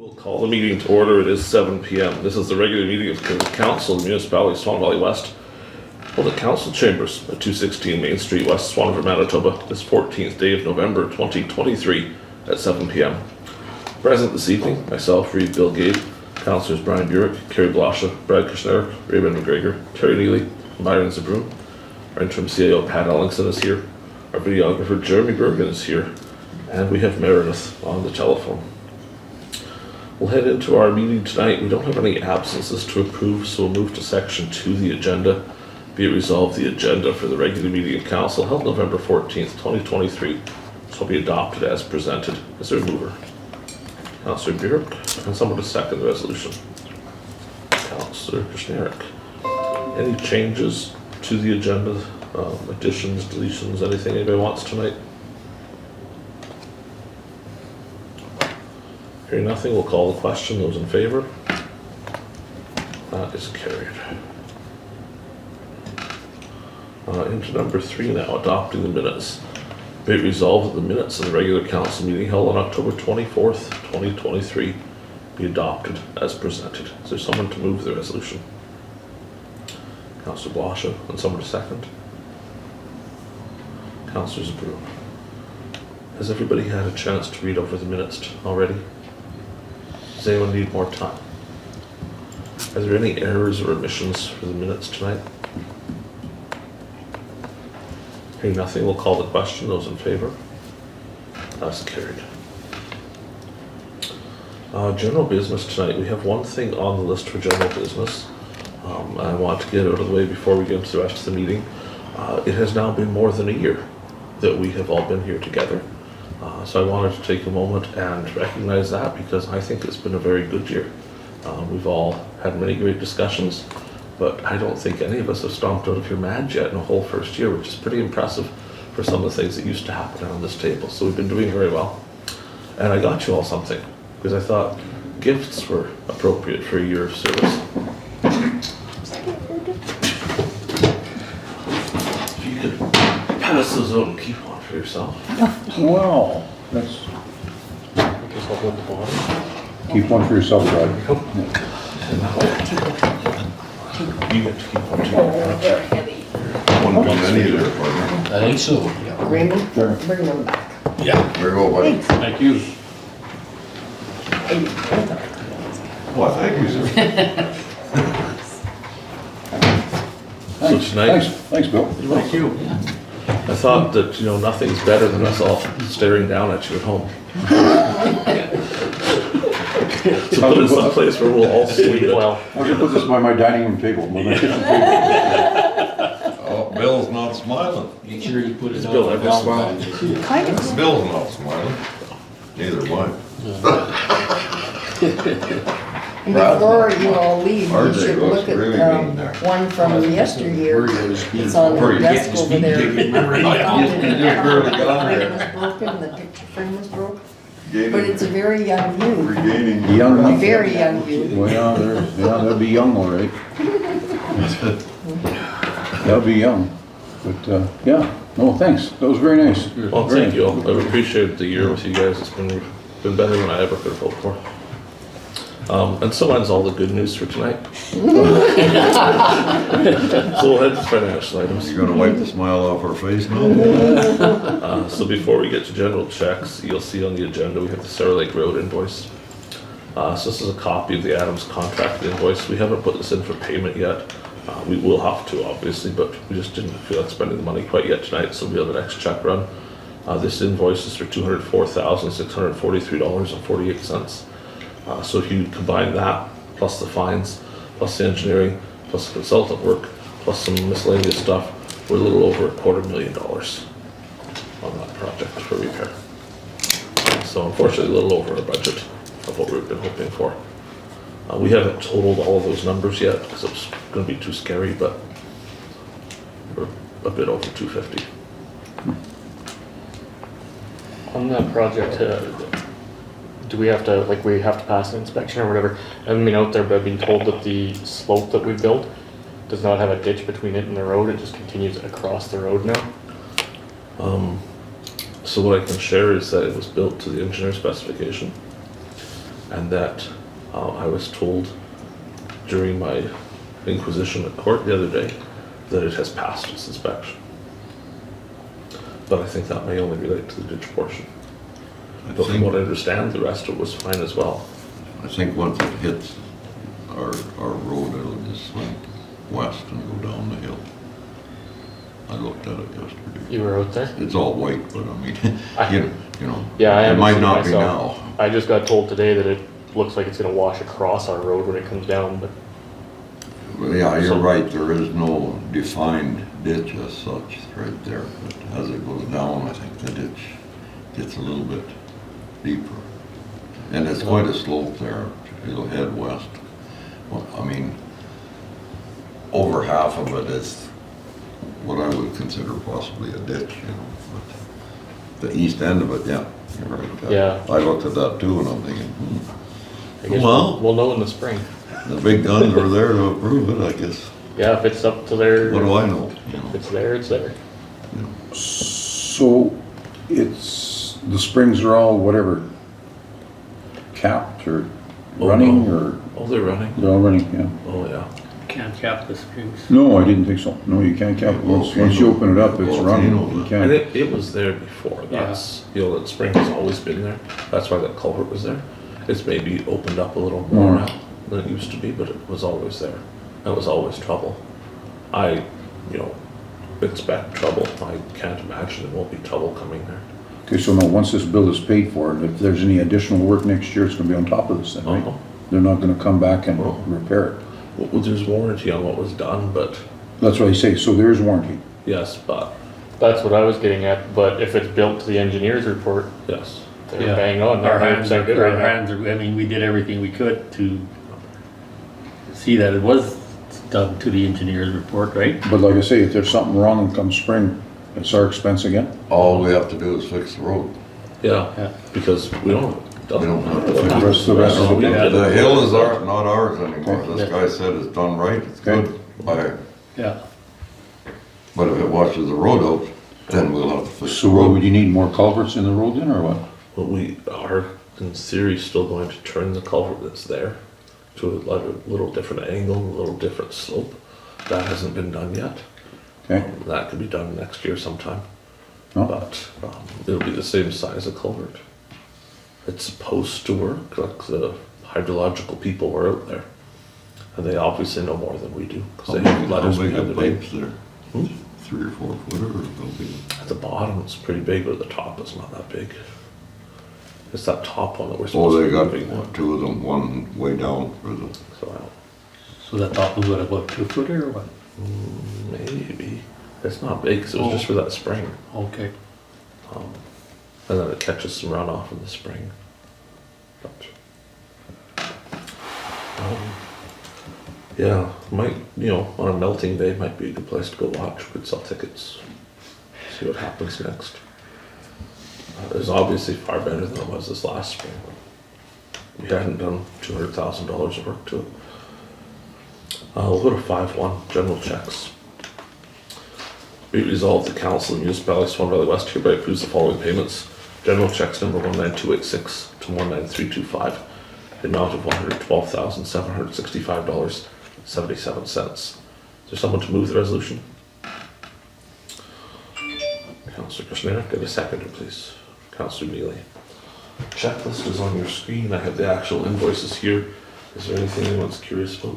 We'll call the meeting to order. It is 7 p.m. This is the regular meeting of the Council of the Municipality of Swan Valley West. Hold at Council Chambers at 216 Main Street, West Swan, Manitoba, this 14th day of November 2023 at 7 p.m. Present this evening, myself, Reeve, Gade, Councillors Byron, Burick, Carrie, Blosha, Kushniryk, Reeve and McGregor, Carrie, Neely, Byron, Zbirun. Our interim CAO, Ellingson, is here. Our videographer, Jeremy Bergen, is here. And we have Meredith on the telephone. We'll head into our meeting tonight. We don't have any absences to approve, so we'll move to section 2 of the agenda. Be it resolved, the agenda for the regular meeting of council held November 14th, 2023 shall be adopted as presented. Is there a mover? Councillor Burick, and someone to second the resolution. Councillor Kushniryk. Any changes to the agenda, additions, deletions, anything anybody wants tonight? Hearing nothing, we'll call the question. Those in favor? That is carried. Into number 3 now, adopting the minutes. Be it resolved that the minutes of the regular council meeting held on October 24th, 2023 be adopted as presented. Is there someone to move the resolution? Councillor Blosha, and someone to second. Councillor Zbirun. Has everybody had a chance to read over the minutes already? Does anyone need more time? Are there any errors or omissions for the minutes tonight? Hearing nothing, we'll call the question. Those in favor? That's carried. General business tonight. We have one thing on the list for general business. I want to get out of the way before we get into the rest of the meeting. It has now been more than a year that we have all been here together. So I wanted to take a moment and recognize that because I think it's been a very good year. We've all had many great discussions, but I don't think any of us have stomped out of here mad yet in a whole first year, which is pretty impressive for some of the things that used to happen around this table. So we've been doing very well. And I got you all something because I thought gifts were appropriate for a year of service. If you could pass those out and keep one for yourself. Wow, that's, Just up at the bottom. keep one for yourself, Rod. You get to keep one too. They're heavy. One come in either, partner. I think so. Raymond, Sure. bring them back. Yeah. There you go, buddy. Thanks. Thank you. Well, thank you, sir. So tonight, Thanks, Bill. Thank you. I thought that, nothing's better than us all staring down at you at home. So put it someplace where we'll all sleep well. I'm gonna put this by my dining room table, by my kitchen table. Oh, Bill's not smiling. Make sure you put it Bill, on ever the smile? ground. Kind of. Bill's not smiling. Neither am I. And before you all leave, you RJ should looks look at really mean there. one from yesteryear. Where you was being- It's on where the you get desk this over speed there. ticket, remember? We found it in the Yeah, car. really got The there. frame was broken, the picture frame was broke, but Gaining, it's a very young view, regaining. Young. a very young view. Well, yeah, they'll be young, all right. They'll be young, but, yeah, no, thanks, that was very nice. Well, thank you all. I've appreciated the year with you guys. It's been better than I ever could have hoped for. And so ends all the good news for tonight. So we'll head to financial items. You gonna wipe the smile off her face now? So before we get to general checks, you'll see on the agenda we have the Sarah Lake Road invoice. So this is a copy of the Adams contract invoice. We haven't put this in for payment yet. We will have to, obviously, but we just didn't feel like spending the money quite yet tonight, so we'll have the next check run. This invoice is for $204,643.48. So if you combine that, plus the fines, plus the engineering, plus the consultant work, plus some miscellaneous stuff, we're a little over $250,000 on that project for repair. So unfortunately, a little over our budget of what we've been hoping for. We haven't totaled all of those numbers yet because it's going to be too scary, but we're a bit over 250. On that project, do we have to, we have to pass an inspection or whatever? I haven't been out there, but I've been told that the slope that we built does not have a ditch between it and the road. It just continues across the road now. So what I can share is that it was built to the engineer specification. and that I was told during my inquisition at court the other day that it has passed its inspection. But I think that may only relate to the ditch portion. But from what I understand, the rest of it was fine as well. I think once it hits our road, it'll just swing west and go down the hill. I looked at it yesterday. You were out there? It's all white, but I mean, you know. Yeah, I It haven't might seen not be myself. now. I just got told today that it looks like it's gonna wash across our road when it comes down, but Well, yeah, you're So- right, there is no defined ditch as such right there, but as it goes down, I think the ditch gets a little bit deeper. And it's quite a slope there, it'll head west. Well, I mean, over half of it is what I would consider possibly a ditch, you know. But the east end of it, yeah, you're right. Yeah. I looked at that too and I'm thinking, I guess Well- we'll know in the spring. the big guns are there to approve it, I guess. Yeah, if it's up to their, What do I know? You know? if it's there, it's there. So it's, the springs are all whatever, capped or running or, Oh, they're running? they're all running, yeah. Oh, yeah. Can't cap the springs. No, I didn't think so. No, you can't cap it. Once you open it up, it's running. You And can't. it was there before, that's, you know, that spring has always been there, that's why that culvert was there. It's maybe opened up a little more now than it used to be, but it was always there. It was always trouble. I, you know, expect trouble, I can't imagine there won't be trouble coming there. Okay, so now, once this bill is paid for, and if there's any additional work next year, it's gonna be on top of this then, right? Uh-huh. They're not gonna come back and Uh-huh. repair it. Well, there's warranty on what was done, but That's what I say, so there is warranty. yes, but, That's what I was getting at, but if it's built to the engineer's report, yes. they're Yeah. bang on, they're Our 100% hands good are, right our now. hands are, I mean, we did everything we could to see that it was done to the engineer's report, right? But like I say, if there's something wrong and come spring, it's our expense again. All we have to do is fix the road. Yeah. Yeah, because we don't, We don't have to The fix rest of it. we Yeah. did. The hill is not ours anymore. Okay. This guy said it's done right, it's Okay. good. Yeah. But if it washes the road out, then we'll have to fix the So what, would road. you need more culverts in the road then, or what? But we are, in theory, still going to turn the culvert that's there to like a little different angle, a little different slope. That hasn't been done yet. Okay, That could be done next year sometime. No. But it'll be the same size of culvert. It's supposed to work, like the hydrological people were out there. And they obviously know more than we do, because they have How letters big behind are the name. pipes there? Hmm? 3 or 4 footer or how big? At the bottom, it's pretty big, but the top is not that big. It's that top one that we're Oh, supposed they to be got moving now. 2 of them, one way down for the, So I don't, So that top was what, about 2 footer or what? maybe. It's not big, because it was just for that spring. Okay. And then it catches some runoff in the spring. But, yeah, might, you know, on a melting day might be a good place to go watch. We could sell tickets, see what happens next. It was obviously far better than it was this last spring. We hadn't done $200,000 of work to it. We'll go to 5-1, General Cheques. Be it resolved, the Council of Municipality of Swan Valley West hereby approves the following payments. General Cheques number 19286 to 19325, the amount of $112,765.77. Is there someone to move the resolution? Councillor Kushniryk, get a seconder, please. Councillor Neely. Checklist is on your screen. I have the actual invoices here. Is there anything anyone's curious about?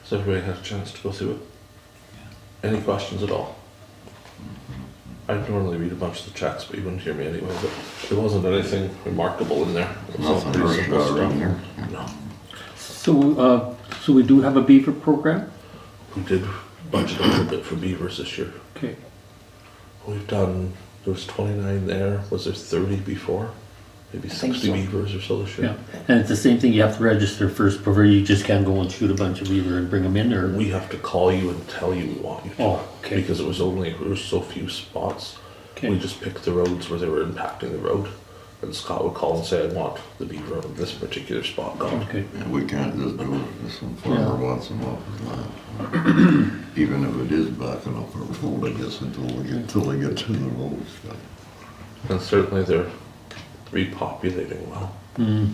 Has everybody had a chance to go through it? Any questions at all? I normally read a bunch of the checks, but you wouldn't hear me anyway, but there wasn't anything remarkable in there. It was all Nothing pretty simple earth-shattering stuff. there. No. So we do have a beaver program? We did budget a little bit for beavers this year. Okay. We've done, there was 29 there, was there 30 before? Maybe I think 60 so. beavers or so this year. Yeah, and it's the same thing, you have to register first before you just can't go and shoot a bunch of beaver and bring them in, or? We have to call you and tell you we want you to. Oh, okay. Because there was so few spots. Okay. We just picked the roads where they were impacting the road. And Scott would call and say, I want the beaver on this particular spot gone. Okay. And we can't just do it if some farmer wants them off his land. Even if it is backing up our road, I guess, until they get to the roads. And certainly they're repopulating well. Mm.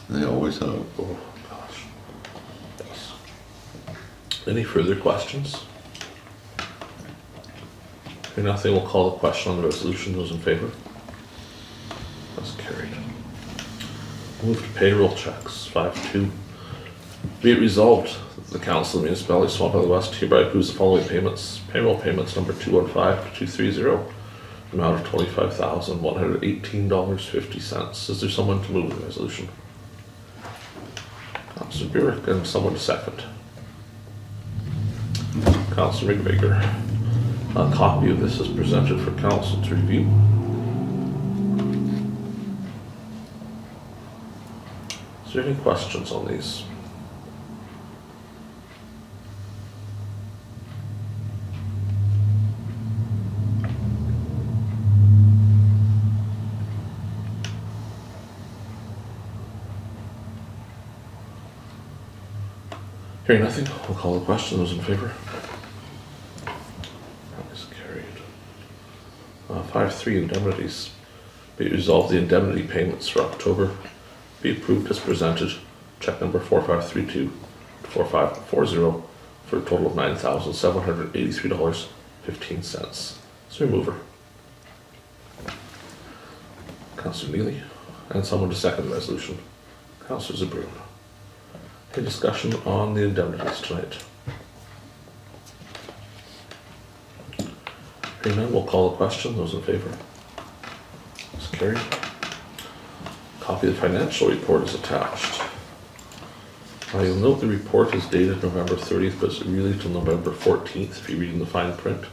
They always have. Oh, gosh. Yes. Any further questions? If nothing, we'll call the question on the resolution. Those in favor? That's carried. Move to payroll checks, 5-2. Be it resolved that the Council of the Municipality of Swan Valley West hereby approves the following payments. Payroll payments number 215 to 230, amount of $25,118.50. Is there someone to move the resolution? Councillor Burick and someone to second. Councillor McGregor. A copy of this is presented for Council to review. Is there any questions on these? Hearing nothing, we'll call the question. Those in favor? That is carried. 5-3 indemnities. Be it resolved the indemnity payments for October be approved as presented. Check number 4532 to 4540 for a total of $9,783.15. Is there a mover? Councillor Neely and someone to second the resolution. Councillor Zbirun. Any discussion on the indemnities tonight? Hearing none, we'll call the question. Those in favor? It's carried. Copy of the financial report is attached. You'll note the report is dated November 30th, but it's really till November 14th if you read in the fine print.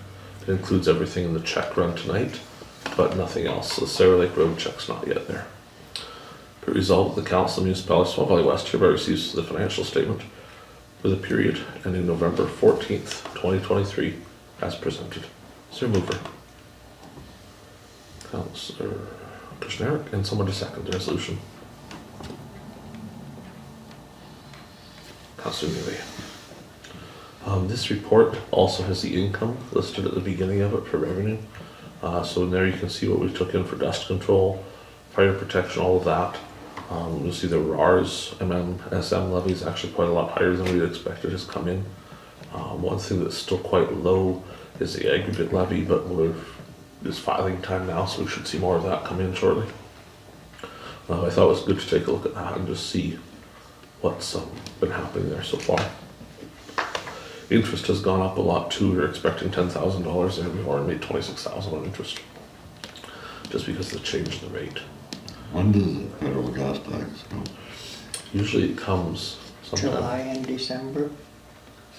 It includes everything in the check run tonight, but nothing else. The Sarah Lake Road check's not yet there. Be resolved that the Council of the Municipality of Swan Valley West hereby receives the financial statement for the period ending November 14th, 2023, as presented. Is there a mover? Councillor Kushniryk and someone to second the resolution. Councillor Neely. This report also has the income listed at the beginning of it for revenue. So in there you can see what we took in for dust control, fire protection, all of that. You'll see the RARS SM levy is actually quite a lot higher than we'd expected has come in. One thing that's still quite low is the aggregate levy, but it's filing time now, so we should see more of that come in shortly. I thought it was good to take a look at that and just see what's been happening there so far. Interest has gone up a lot too. We were expecting $10,000 there. We've already made $26,000 on interest, just because of the change in the rate. When does the federal gas tax come? Usually it comes sometime. July and December.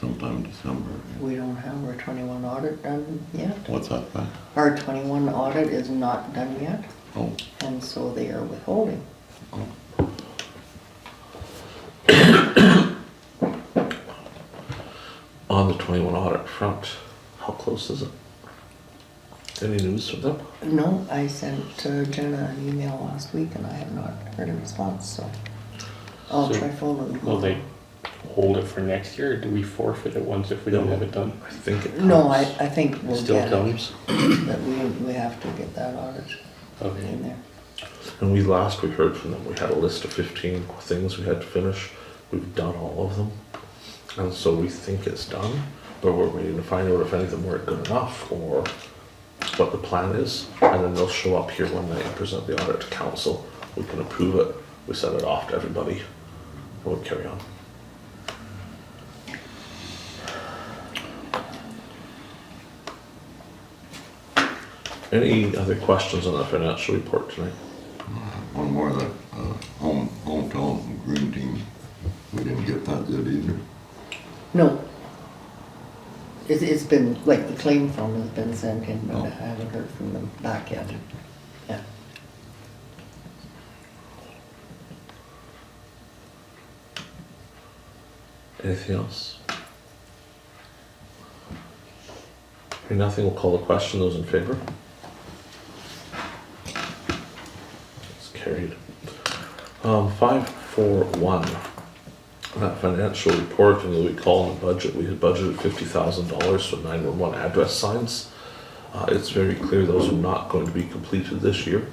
Sometime December. We don't have our 21 audit done yet. What's that back? Our 21 audit is not done yet, Oh, and so they are withholding. On the 21 audit front, how close is it? Any news from them? No, I sent Jenna an email last week and I have not heard a response, so I'll So, try phoning them. Will they hold it for next year, or do we forfeit it once if we don't have it done? I think it comes. No, I think we'll Still get it, comes? but we have to get that audit Okay. in there. And we heard from them, we had a list of 15 things we had to finish. We've done all of them. And so we think it's done, but we're waiting to find out if any of them weren't good enough or what the plan is. And then they'll show up here one night and present the audit to council. We can approve it, we send it off to everybody, and we'll carry on. Any other questions on the financial report tonight? One more, that hometown green team, we didn't get that yet either. No. It's been, like, the claim form has been sent in, but I haven't heard from them back yet. Yeah. Anything else? Hearing nothing, we'll call the question. Those in favor? It's carried. 541. That financial report, and you'll recall in the budget, we had budgeted $50,000 for 911 address signs. It's very clear those are not going to be completed this year.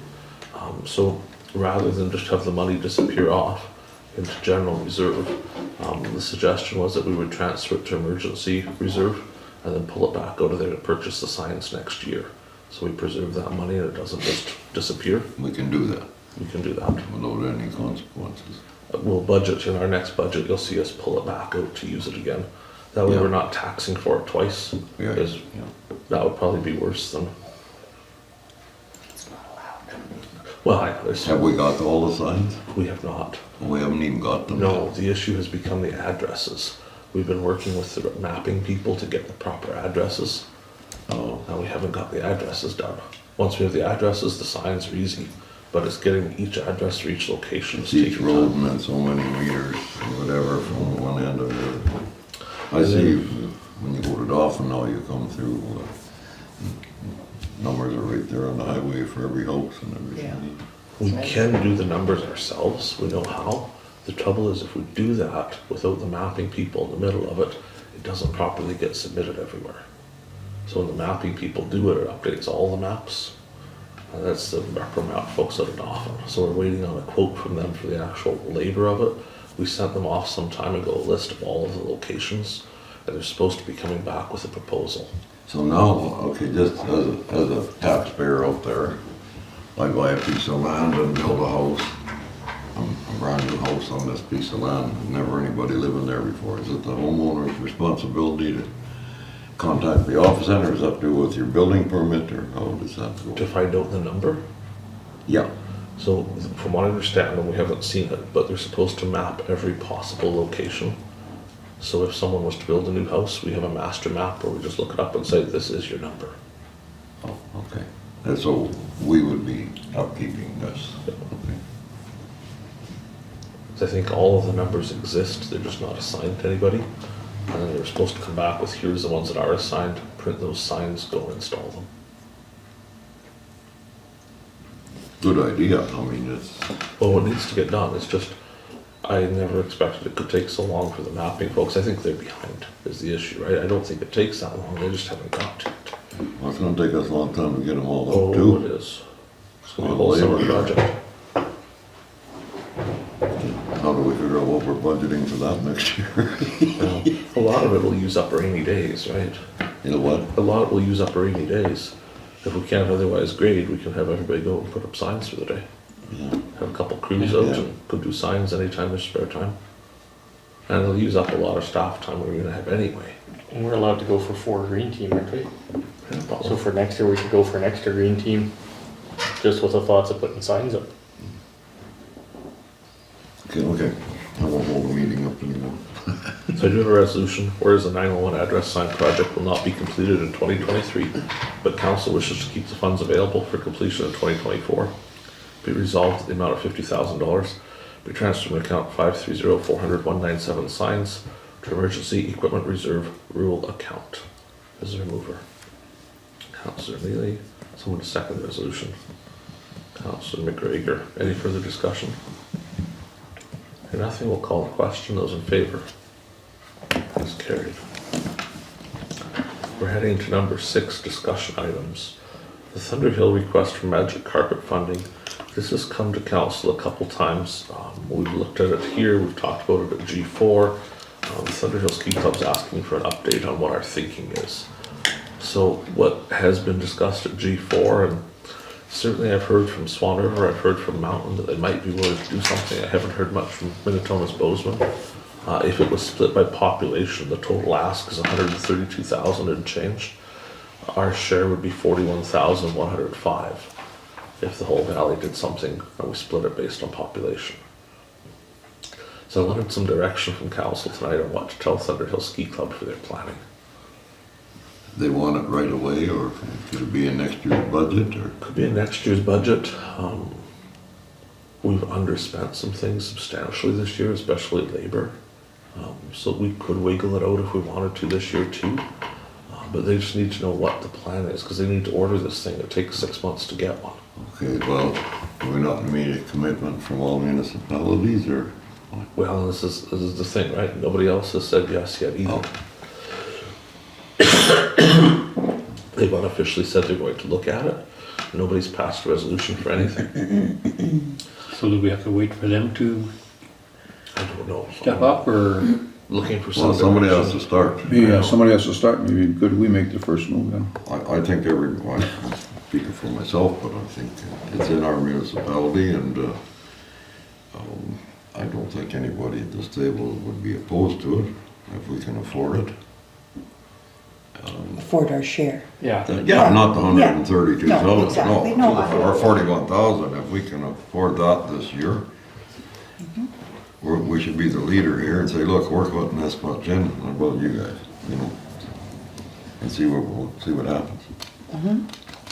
So rather than just have the money disappear off into general reserve, the suggestion was that we would transfer it to emergency reserve and then pull it back out of there to purchase the signs next year. So we preserve that money and it doesn't just disappear. We can do that We can do that. without any consequences. We'll budget, in our next budget, you'll see us pull it back out to use it again. That way Yeah. we're not taxing for it twice. Yeah, Because yeah. that would probably be worse than, It's not allowed. well, Have we got all the signs? we have not. We haven't even got them. No, yet. the issue has become the addresses. We've been working with the mapping people to get the proper addresses. And we haven't got the addresses done. Once we have the addresses, the signs are easy, but it's getting each address for each location. It's each road and then so many meters or whatever from one end to the other. I see when you go to Dauphin now, you come through, numbers are right there on the highway for every house and everything. We can do the numbers ourselves, we know how. The trouble is if we do that without the mapping people in the middle of it, it doesn't properly get submitted everywhere. So when the mapping people do it, it updates all the maps. And that's the Record map folks out of Dauphin. So we're waiting on a quote from them for the actual labor of it. We sent them off some time ago a list of all of the locations, and they're supposed to be coming back with a proposal. So now, okay, just as a taxpayer out there, I buy a piece of land and build a house, a brand new house on this piece of land, never anybody living there before. Is it the homeowner's responsibility to contact the office center? Is that to do with your building permit, or how does that To go? find out the number, Yeah, so from what I understand, and we haven't seen it, but they're supposed to map every possible location. So if someone was to build a new house, we have a master map where we just look it up and say, this is your number. oh, okay. And so we would be upkeeping this. Okay. So I think all of the numbers exist, they're just not assigned to anybody. And then they're supposed to come back with, here's the ones that are assigned, print those signs, go and install them. Good idea, I mean, it's, Well, what needs to get done, it's just, I never expected it could take so long for the mapping folks. I think they're behind is the issue, right? I don't think it takes that long, they just haven't got to it. well, it's gonna take us a long time to get them all Oh, up it too. is. It's gonna be a whole summer project. How do we figure out what we're budgeting for that next year? A lot of it will use up rainy days, right? You know what? A lot will use up rainy days. If we can't otherwise grade, we can have everybody go and put up signs for the day. Yeah. Have a couple crews out Yeah. and go do signs anytime there's spare time. And it'll use up a lot of staff time we're gonna have anyway. And we're allowed to go for 4 green team, aren't we? Yeah, So probably. for next year, we could go for an extra green team, just with the thoughts of putting signs up. Okay, I won't hold the meeting up anymore. So I do have a resolution, whereas the 911 address sign project will not be completed in 2023, but council wishes to keep the funds available for completion in 2024. Be resolved that the amount of $50,000 be transferred from account 530-400-197 signs to emergency equipment reserve rural account. As a remover. Councillor Neely, someone to second the resolution. Councillor McGregor, any further discussion? If nothing, we'll call the question. Those in favor? That's carried. We're heading to number 6, discussion items. The Thunder Hill request for magic carpet funding. This has come to council a couple times. We've looked at it here, we've talked about it at G4. Thunder Hill Ski Club's asking for an update on what our thinking is. So what has been discussed at G4, and certainly I've heard from Swan River, I've heard from Mountain that they might be willing to do something. I haven't heard much from Minnetonka's Bozeman. If it was split by population, the total ask is 132,000 and change. Our share would be 41,105 if the whole valley did something and we split it based on population. So I wanted some direction from council tonight on what to tell Thunder Hill Ski Club for their planning. They want it right away, or could it be in next year's budget, or? Could be in next year's budget. We've underspent some things substantially this year, especially labor. So we could wiggle it out if we wanted to this year too. But they just need to know what the plan is, because they need to order this thing. It takes 6 months to get one. Okay, well, are we not made a commitment from all municipalities, or? Well, this is the thing, right? Nobody else has said yes yet either. They've unofficially said they're going to look at it. Nobody's passed a resolution for anything. So do we have to wait for them to I don't know. step up, or? Looking for some Well, somebody has direction. to start. Yeah, somebody has to start, maybe could we make the first move then? I think everyone, I'm speaking for myself, but I think it's in our municipality, and I don't think anybody at this table would be opposed to it if we can afford it. afford our share. Yeah. Yeah, not the 132,000, No, exactly. No, I- or 41,000, if we can afford that this year. We should be the leader here and say, look, we're putting this much in, what about you guys, you know? And see what happens.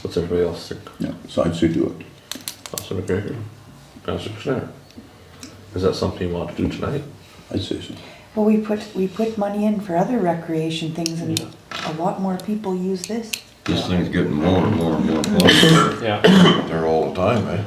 What's everybody else think? Yeah, so I'd say do it. Councillor McGregor? Councillor Kushniryk? Is that something you want to do tonight? I'd say so. Well, we put money in for other recreation things, and a lot more people use this. This thing's getting more and more and more popular Yeah. there all the time, eh?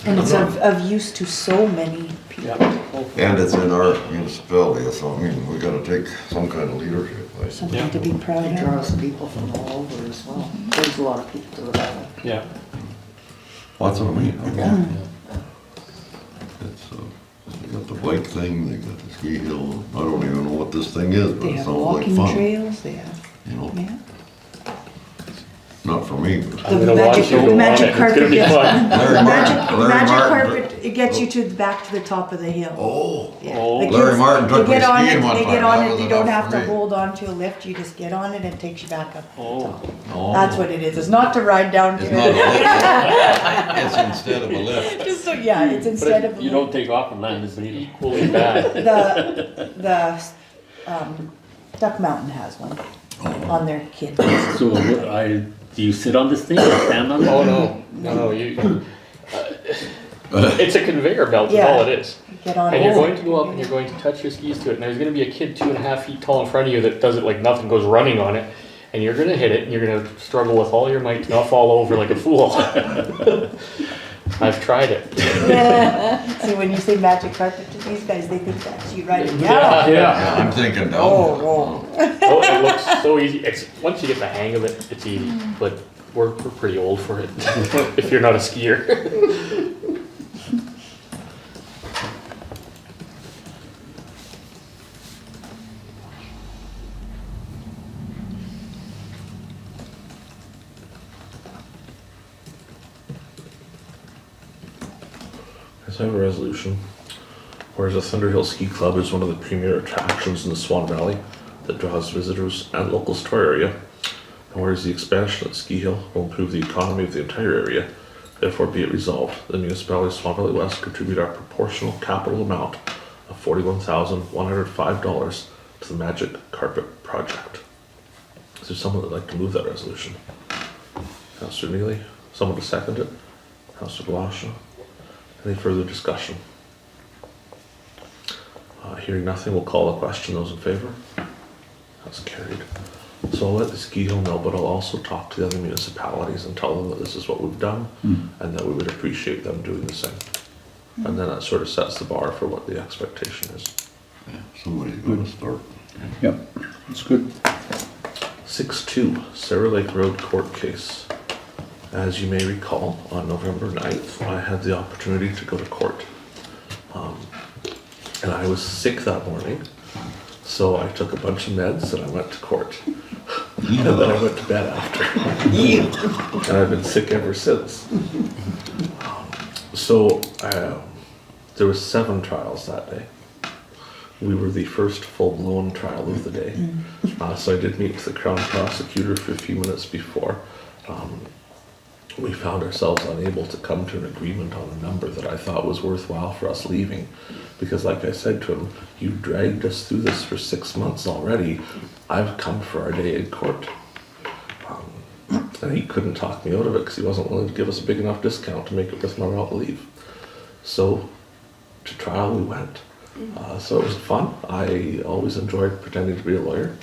And it's of use to so many people. Yeah. And it's in our municipality, so I mean, we gotta take some kind of leadership, I suppose. Something to be proud It of. draws people from all over as well. There's a lot of people to the valley. Yeah. That's what I mean. It's, they got the bike thing, they got the ski hill, I don't even know what this thing is, but They it have sounds like walking fun, trails, they have, you know? yeah. Not for me, but. I'm gonna watch you go on magic it. It's gonna carpet be gets- fun. Larry The Martin- magic Larry Martin- carpet, it gets you to back to the top of the hill. Oh, Yeah. Oh. The Larry kids, Martin took they get me on skiing it, one they time. get on That it, was you don't enough have for to me. hold on to a lift, you just get on it and it takes you back up. Oh. oh. That's what it is, it's not to ride down to It's not a it. lift, it's instead of a lift. Just so, yeah, it's But instead if of. you don't take off and land, it's either. Equally bad. Duck Mountain has one on their kid. So do you sit on this thing or stand on it? Oh, no, you, it's a conveyor belt is Yeah. all it is. Get on And you're it. going to go up and you're going to touch your skis to it, and there's gonna be a kid 2.5 feet tall in front of you that does it like nothing, goes running on it, and you're gonna hit it, and you're gonna struggle with all your might to not fall over like a fool. I've tried it. See, when you say magic carpet to these guys, they think that's you riding down. Yeah, I'm thinking down. Oh, Oh, it looks so easy. It's, once you get the hang of it, it's easy, but we're pretty old for it, if you're not a skier. Yes, I have a resolution. Whereas the Thunder Hill Ski Club is one of the premier attractions in the Swan Valley that draws visitors and locals to our area, and whereas the expansion of the ski hill will improve the economy of the entire area, therefore be it resolved, the municipality of Swan Valley West contribute our proportional capital amount of $41,105 to the Magic Carpet Project. Is there someone that'd like to move that resolution? Councillor Neely, someone to second it? Councillor Blosha? Any further discussion? Hearing nothing, we'll call the question. Those in favor? That's carried. So I'll let the ski hill know, but I'll also talk to the other municipalities and tell them that this is what we've done and that we would appreciate them doing the same. And then that sort of sets the bar for what the expectation is. Yeah, somebody's gonna start. Yep, it's good. 6-2 Sarah Lake Road court case. As you may recall, on November 9th, I had the opportunity to go to court. And I was sick that morning, so I took a bunch of meds and I went to court. And then I went to bed after. And I've been sick ever since. So there was 7 trials that day. we were the first full-blown trial of the day. So I did meet with the Crown Prosecutor for a few minutes before. We found ourselves unable to come to an agreement on a number that I thought was worthwhile for us leaving. Because like I said to him, you dragged us through this for 6 months already. I've come for our day in court. And he couldn't talk me out of it because he wasn't willing to give us a big enough discount to make it worth my while to leave. So to trial we went. So it was fun. I always enjoyed pretending to be a lawyer.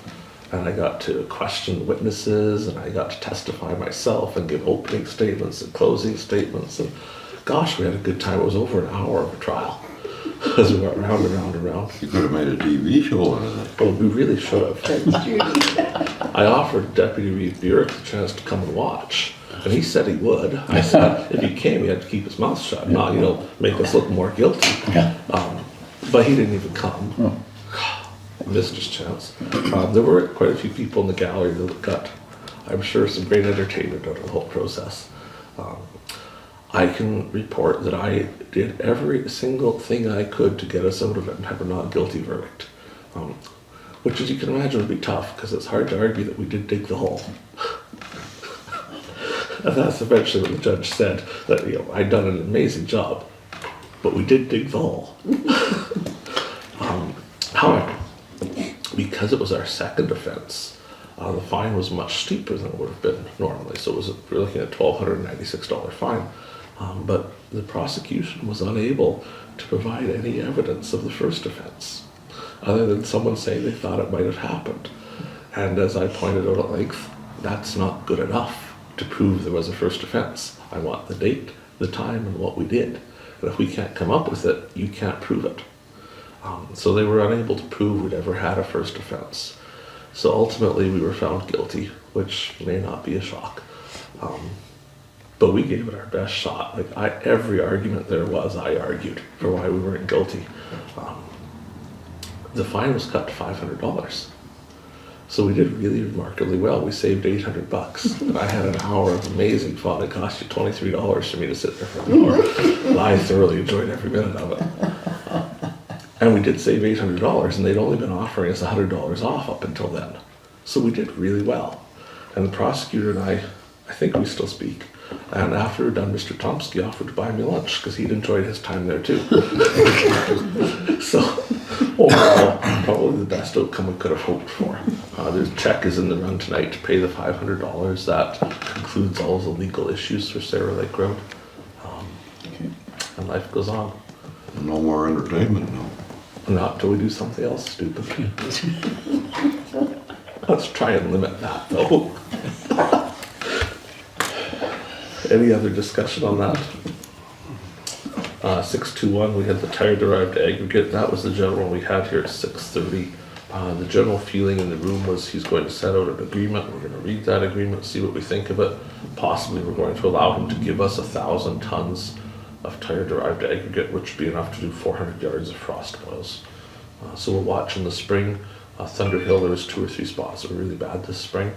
And I got to question witnesses, and I got to testify myself and give opening statements and closing statements. And gosh, we had a good time. It was over an hour of a trial as we went round and round and round. You could have made a TV show out of it. Well, we really should have. Judge Judy. I offered Deputy Reeve Burick the chance to come and watch, and he said he would. I said if he came, he had to keep his mouth shut, not, make us look more guilty. But he didn't even come. Missed his chance. There were quite a few people in the gallery that got, I'm sure, some great entertainment out of the whole process. I can report that I did every single thing I could to get us out of it and have a not guilty verdict. Which, as you can imagine, would be tough because it's hard to argue that we did dig the hole. And that's eventually what the judge said, that I'd done an amazing job, but we did dig the hole. However, because it was our second offense, the fine was much steeper than it would have been normally. So we're looking at $1,296 fine. But the prosecution was unable to provide any evidence of the first offense, other than someone saying they thought it might have happened. And as I pointed out at length, that's not good enough to prove there was a first offense. I want the date, the time, and what we did. And if we can't come up with it, you can't prove it. So they were unable to prove we'd ever had a first offense. So ultimately we were found guilty, which may not be a shock. But we gave it our best shot. Every argument there was, I argued for why we weren't guilty. The fine was cut to $500. So we did really remarkably well. We saved $800. And I had an hour of amazing fun. It cost you $23 for me to sit there for an hour. And I thoroughly enjoyed every minute of it. And we did save $800, and they'd only been offering us $100 off up until then. So we did really well. And the prosecutor and I think we still speak. And after we're done, Mr. Tomsky offered to buy me lunch because he'd enjoyed his time there too. So overall, probably the best outcome we could have hoped for. The check is in the run tonight to pay the $500. That concludes all of the legal issues for Sarah Lake Road. And life goes on. No more entertainment now. Not till we do something else stupid. Let's try and limit that though. Any other discussion on that? 621, we had the tire derived aggregate. That was the general one we had here at 6:30. The general feeling in the room was he's going to set out an agreement. We're going to read that agreement, see what we think of it. Possibly we're going to allow him to give us 1,000 tons of tire derived aggregate, which would be enough to do 400 yards of frost boils. So we'll watch in the spring. Thunder Hill, there was 2 or 3 spots that were really bad this spring.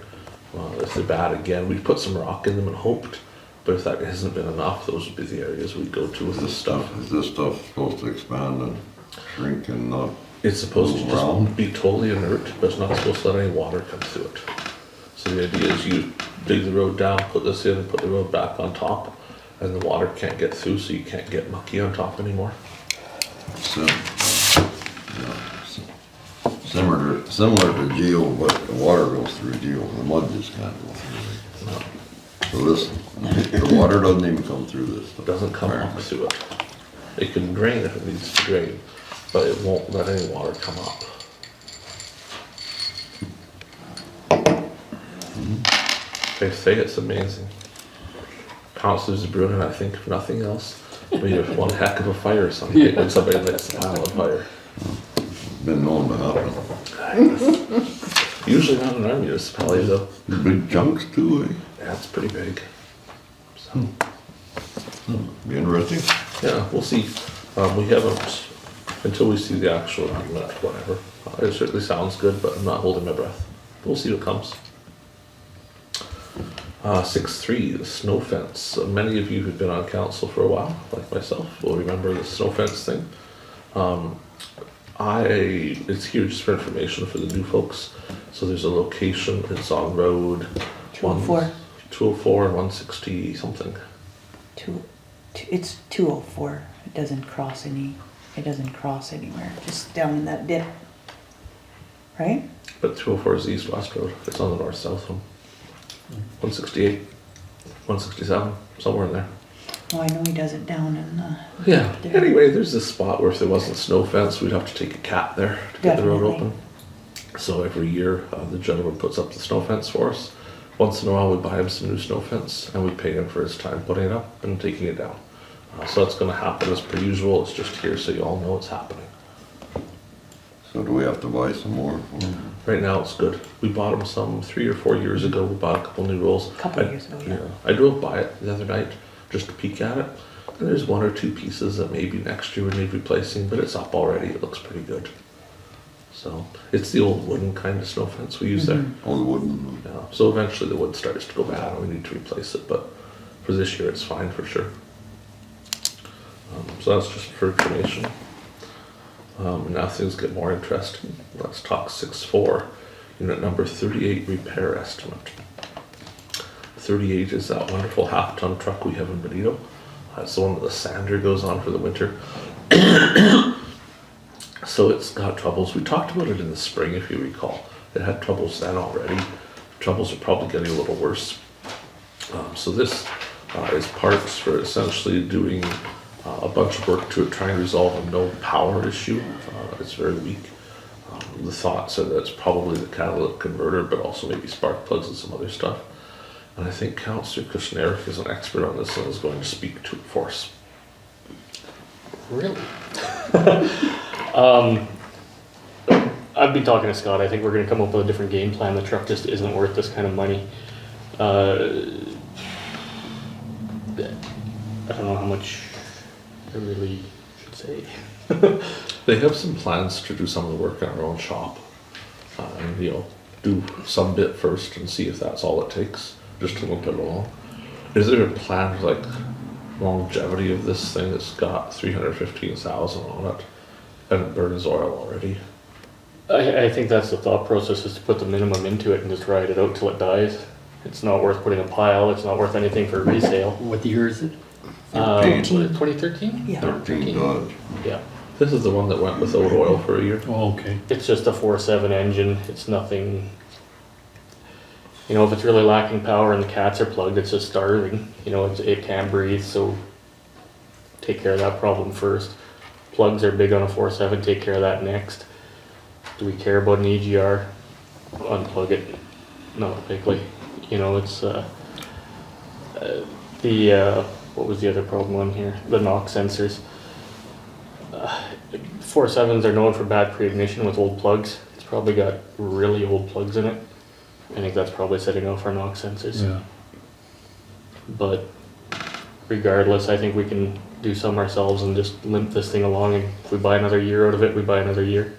If they're bad again, we put some rock in them and hoped, but if that hasn't been enough, those would be the areas we'd go to with this stuff. Is this stuff supposed to expand and shrink and not? It's supposed to Round? just be totally inert, but it's not supposed to let any water come through it. So the idea is you dig the road down, put this in, and put the road back on top, and the water can't get through, so you can't get mucky on top anymore. Similar to geo, but the water goes through geo, the mud just can't go through. No, So the water doesn't even come through this. it doesn't come up through it. It can drain if it needs to drain, but it won't let any water come up. They say it's amazing. Councillor Zbirun, I think if nothing else, we have one heck of a fire someday when somebody lights the pile on fire. Been known to happen. Usually not in our municipality though. Big chunks too, eh? Yeah, it's pretty big. So, Be interesting. yeah, we'll see. We haven't, until we see the actual agreement, whatever. It certainly sounds good, but I'm not holding my breath. We'll see what comes. 6.3, the snow fence. Many of you who've been on council for a while, like myself, will remember the snow fence thing. It's here just for information for the new folks. So there's a location, it's on road. 204. 204 and 160 something. It's 204. It doesn't cross anywhere, just down in that dip. Right? But 204 is the east-west road. It's on the north-south one. 168, 167, somewhere in there. Oh, I know he does it down in the. Yeah, there. anyway, there's this spot where if there wasn't snow fence, we'd have to take a cat there to get the road Definitely. open. So every year, the gentleman puts up the snow fence for us. Once in a while, we buy him some new snow fence, and we pay him for his time putting it up and taking it down. So that's gonna happen as per usual, it's just here so you all know it's happening. So do we have to buy some more? Right now, it's good. We bought him some 3 or 4 years ago, we bought a couple new rolls. Couple years ago, yeah. I drove by it the other night, just to peek at it, and there's 1 or 2 pieces that maybe next year would need replacing, but it's up already, it looks pretty good. So, it's the old wooden kind of snow fence we use there. Oh, the wooden, Yeah, so eventually the wood starts to go bad and we need to replace it, but for this year it's fine for sure. So that's just for information. Now things get more interesting. Let's talk 6.4, unit number 38 repair estimate. 38 is that wonderful half-ton truck we have in Benito. It's the one that the sander goes on for the winter. So it's got troubles. We talked about it in the spring, if you recall. It had troubles then already. Troubles are probably getting a little worse. So this is parts for essentially doing a bunch of work to try and resolve a no power issue. It's very weak. The thoughts are that it's probably the catalytic converter, but also maybe spark plugs and some other stuff. And I think Councillor Kushniryk is an expert on this and is going to speak to it for us. Really? I've been talking to Scott. I think we're going to come up with a different game plan. The truck just isn't worth this kind of money. I don't know how much I really should say. They have some plans to do some of the work in our own shop. And, do some bit first and see if that's all it takes, just to limp it along. Is there a plan for, like, longevity of this thing? It's got 315,000 on it, and it burns oil already. I think that's the thought process, is to put the minimum into it and just ride it out till it dies. It's not worth putting a pile. It's not worth anything for resale. What year is it? 2013? Yeah. 13 Dodge. Yeah. This is the one that went without oil for a year. Oh, okay. It's just a 4.7 engine. It's nothing. If it's really lacking power and the cats are plugged, it's just starving. It can't breathe, so take care of that problem first. Plugs are big on a 4.7, take care of that next. Do we care about an EGR? Unplug it. Not bigly. It's what was the other problem on here? The knock sensors. 4.7s are known for bad pre-ignition with old plugs. It's probably got really old plugs in it. I think that's probably setting off our knock sensors. Yeah. But regardless, I think we can do some ourselves and just limp this thing along, and if we buy another year out of it, we buy another year.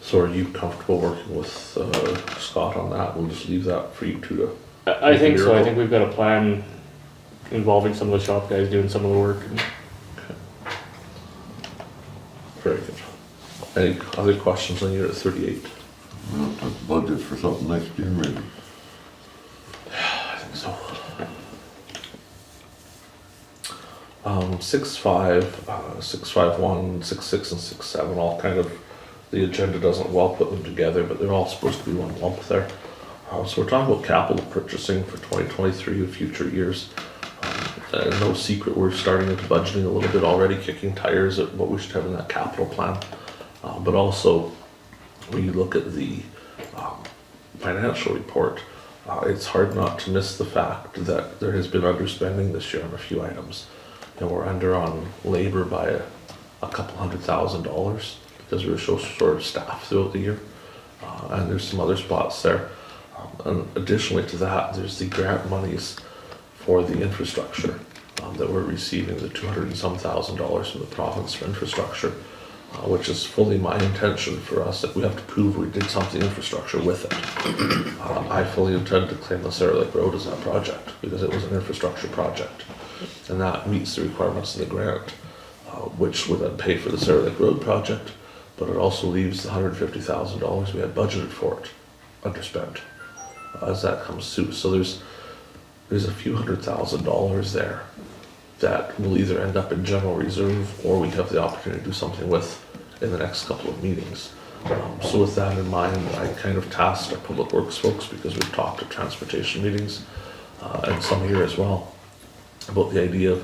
So are you comfortable working with Scott on that? We'll just leave that for you two to... I think so. I think we've got a plan involving some of the shop guys doing some of the work. Very good. Any other questions on unit 38? We'll have to budget for something next year, maybe. I think so. 6.5, 6.5.1, 6.6, and 6.7, all kind of, the agenda doesn't well put them together, but they're all supposed to be one lump there. So we're talking about capital purchasing for 2023 and future years. No secret, we're starting into budgeting a little bit already, kicking tires at what we should have in that capital plan. But also, when you look at the financial report, it's hard not to miss the fact that there has been underspending this year on a few items. We're under on labor by a couple $100,000 because we were so short of staff throughout the year. And there's some other spots there. And additionally to that, there's the grant monies for the infrastructure that we're receiving, the $200 and some thousand from the province for infrastructure, which is fully my intention for us, that we have to prove we did something infrastructure with it. I fully intend to claim the Sarah Lake Road as that project because it was an infrastructure project, and that meets the requirements of the grant. which would then pay for the Sarah Lake Road project, but it also leaves the $150,000 we had budgeted for it underspent as that comes through. So there's a few $100,000 there that will either end up in general reserve or we have the opportunity to do something with in the next couple of meetings. So with that in mind, I kind of tasked our public works folks, because we've talked at transportation meetings and some here as well, about the idea of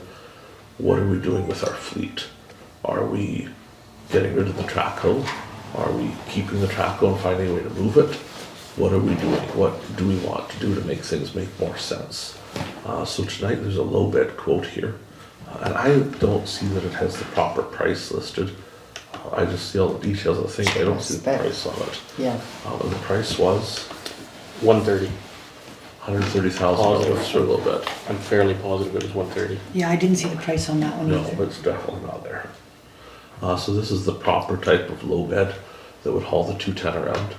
what are we doing with our fleet? Are we getting rid of the trackhoe? Are we keeping the trackhoe and finding a way to move it? What are we doing? What do we want to do to make things make more sense? So tonight there's a low bid quote here, and I don't see that it has the proper price listed. I just see all the details of the thing, I don't see the price on it. Yeah, And the price was $130. $130,000 for a little bit. I'm fairly positive it was 130. Yeah, I didn't see the price on that one No, either. it's definitely not there. So this is the proper type of low bed that would haul the 210 around.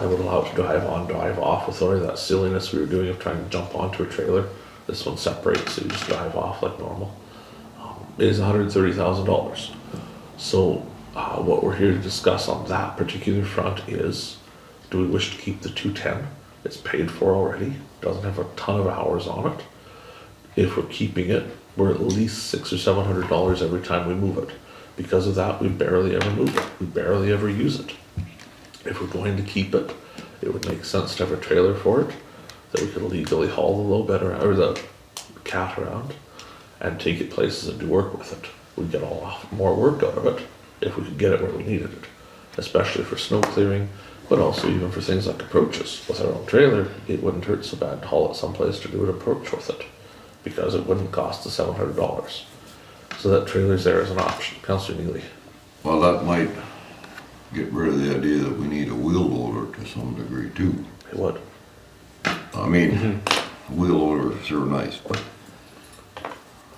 It would allow it to drive on, drive off with only that silliness we were doing of trying to jump onto a trailer. This one separates, so you just drive off like normal. It is $130,000. So what we're here to discuss on that particular front is, do we wish to keep the 210? It's paid for already, doesn't have a ton of hours on it. If we're keeping it, we're at least $600 or $700 every time we move it. Because of that, we barely ever move it, we barely ever use it. If we're going to keep it, it would make sense to have a trailer for it, that we could legally haul the low bed around, or the cat around, and take it places and do work with it. We'd get a lot more work out of it if we could get it where we needed it, especially for snow clearing, but also even for things like approaches. With our own trailer, it wouldn't hurt so bad to haul it someplace to do an approach with it, because it wouldn't cost us $700. So that trailer's there as an option. Councillor Neely. Well, that might get rid of the idea that we need a wheel loader to some degree too. It would. I mean, wheel loader is sure nice, but you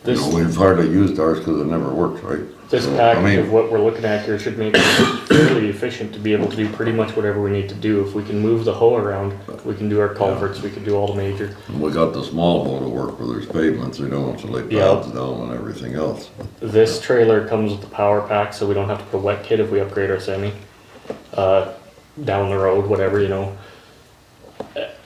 This, know, we've hardly used ours because it never worked, right? this So, I package mean, of what we're looking at here should make it fairly efficient to be able to do pretty much whatever we need to do. If we can move the hoe around, we can do our culverts, we can do all the major. we got the small hoe to work where there's pavements, we don't have to lay Yeah. pads down and everything else. This trailer comes with the power pack, so we don't have to put a wet kit if we upgrade our semi. Down the road, whatever, you know.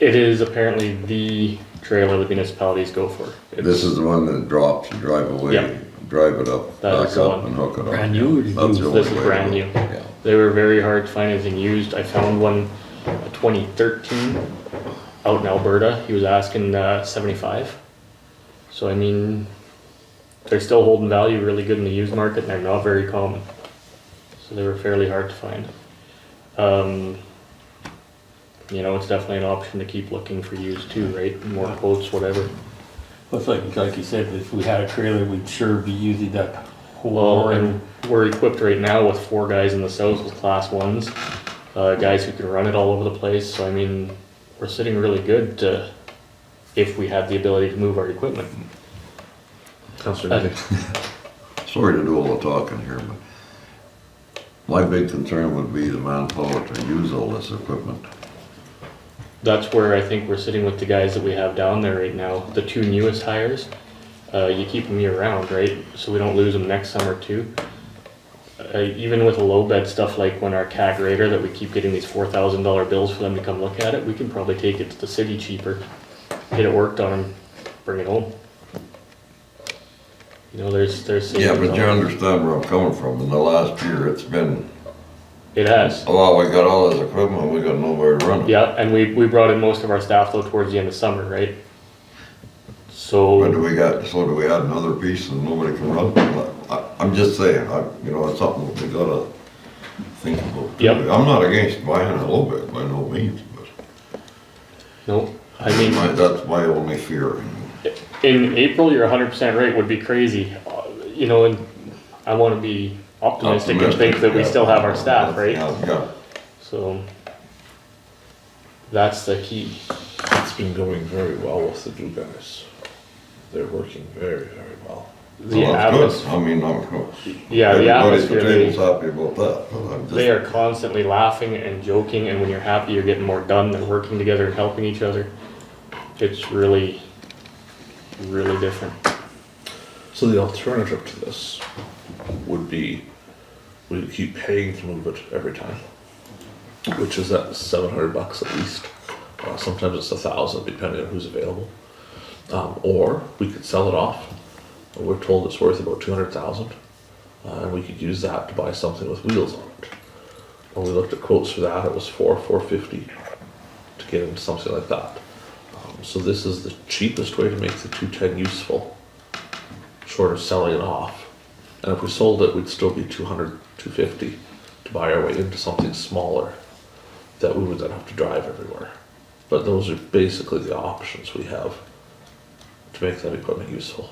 It is apparently the trailer the municipalities go for. This is the one that drops, you drive away, Yeah. drive it up, That is back the up one. and hook it up. Brand new or That's used? the only This is way to brand go. new. Yeah. They were very hard to find anything used. I found one, a 2013, out in Alberta. He was asking 75. So I mean, they're still holding value really good in the used market, and they're not very common. So they were fairly hard to find. You know, it's definitely an option to keep looking for used too, right? More quotes, whatever. Well, it's like you said, if we had a trailer, we'd sure be using that whole. Well, and we're equipped right now with 4 guys in the south with class 1s, guys who can run it all over the place. So I mean, we're sitting really good to, if we had the ability to move our equipment. Councillor Neely. Sorry to do all the talking here, but my big concern would be the manpower to use all this equipment. That's where I think we're sitting with the guys that we have down there right now. The 2 newest hires, you keep them year round, right? So we don't lose them next summer too. Even with a low bed stuff like when our cat grader that we keep getting these $4,000 bills for them to come look at it, we can probably take it to the city cheaper, get it worked on, and bring it home. You know, there's Yeah, savings but you on it. understand where I'm coming from. In the last year, it's been, It has. oh, wow, we got all this equipment, we got nowhere to run it. Yeah, and we brought in most of our staff though towards the end of summer, right? So. But do we add another piece and nobody can run? I'm just saying, you know, it's something we gotta think about. Yep. I'm not against buying a little bit, by no means, but No, I mean, that's my only fear. in April, you're 100% right, would be crazy. You know, and I want to be optimistic and think that we yeah. still have our staff, right? Yeah, So that's the key. It's been going very well with the new guys. They're working very, very well. The well, that's good. atmosphere, I mean, yeah, the everybody at the atmosphere, table's happy about that, but I'm just. they are constantly laughing and joking, and when you're happy, you're getting more done. They're working together and helping each other. It's really, really different. So the alternative to this would be we would keep paying to move it every time, which is at $700 at least. Sometimes it's 1,000 depending on who's available. Or we could sell it off. We're told it's worth about 200,000, and we could use that to buy something with wheels on it. When we looked at quotes for that, it was $450 to get into something like that. So this is the cheapest way to make the 210 useful, short of selling it off. And if we sold it, we'd still be 200, 250 to buy our way into something smaller that we would then have to drive everywhere. But those are basically the options we have to make that equipment useful.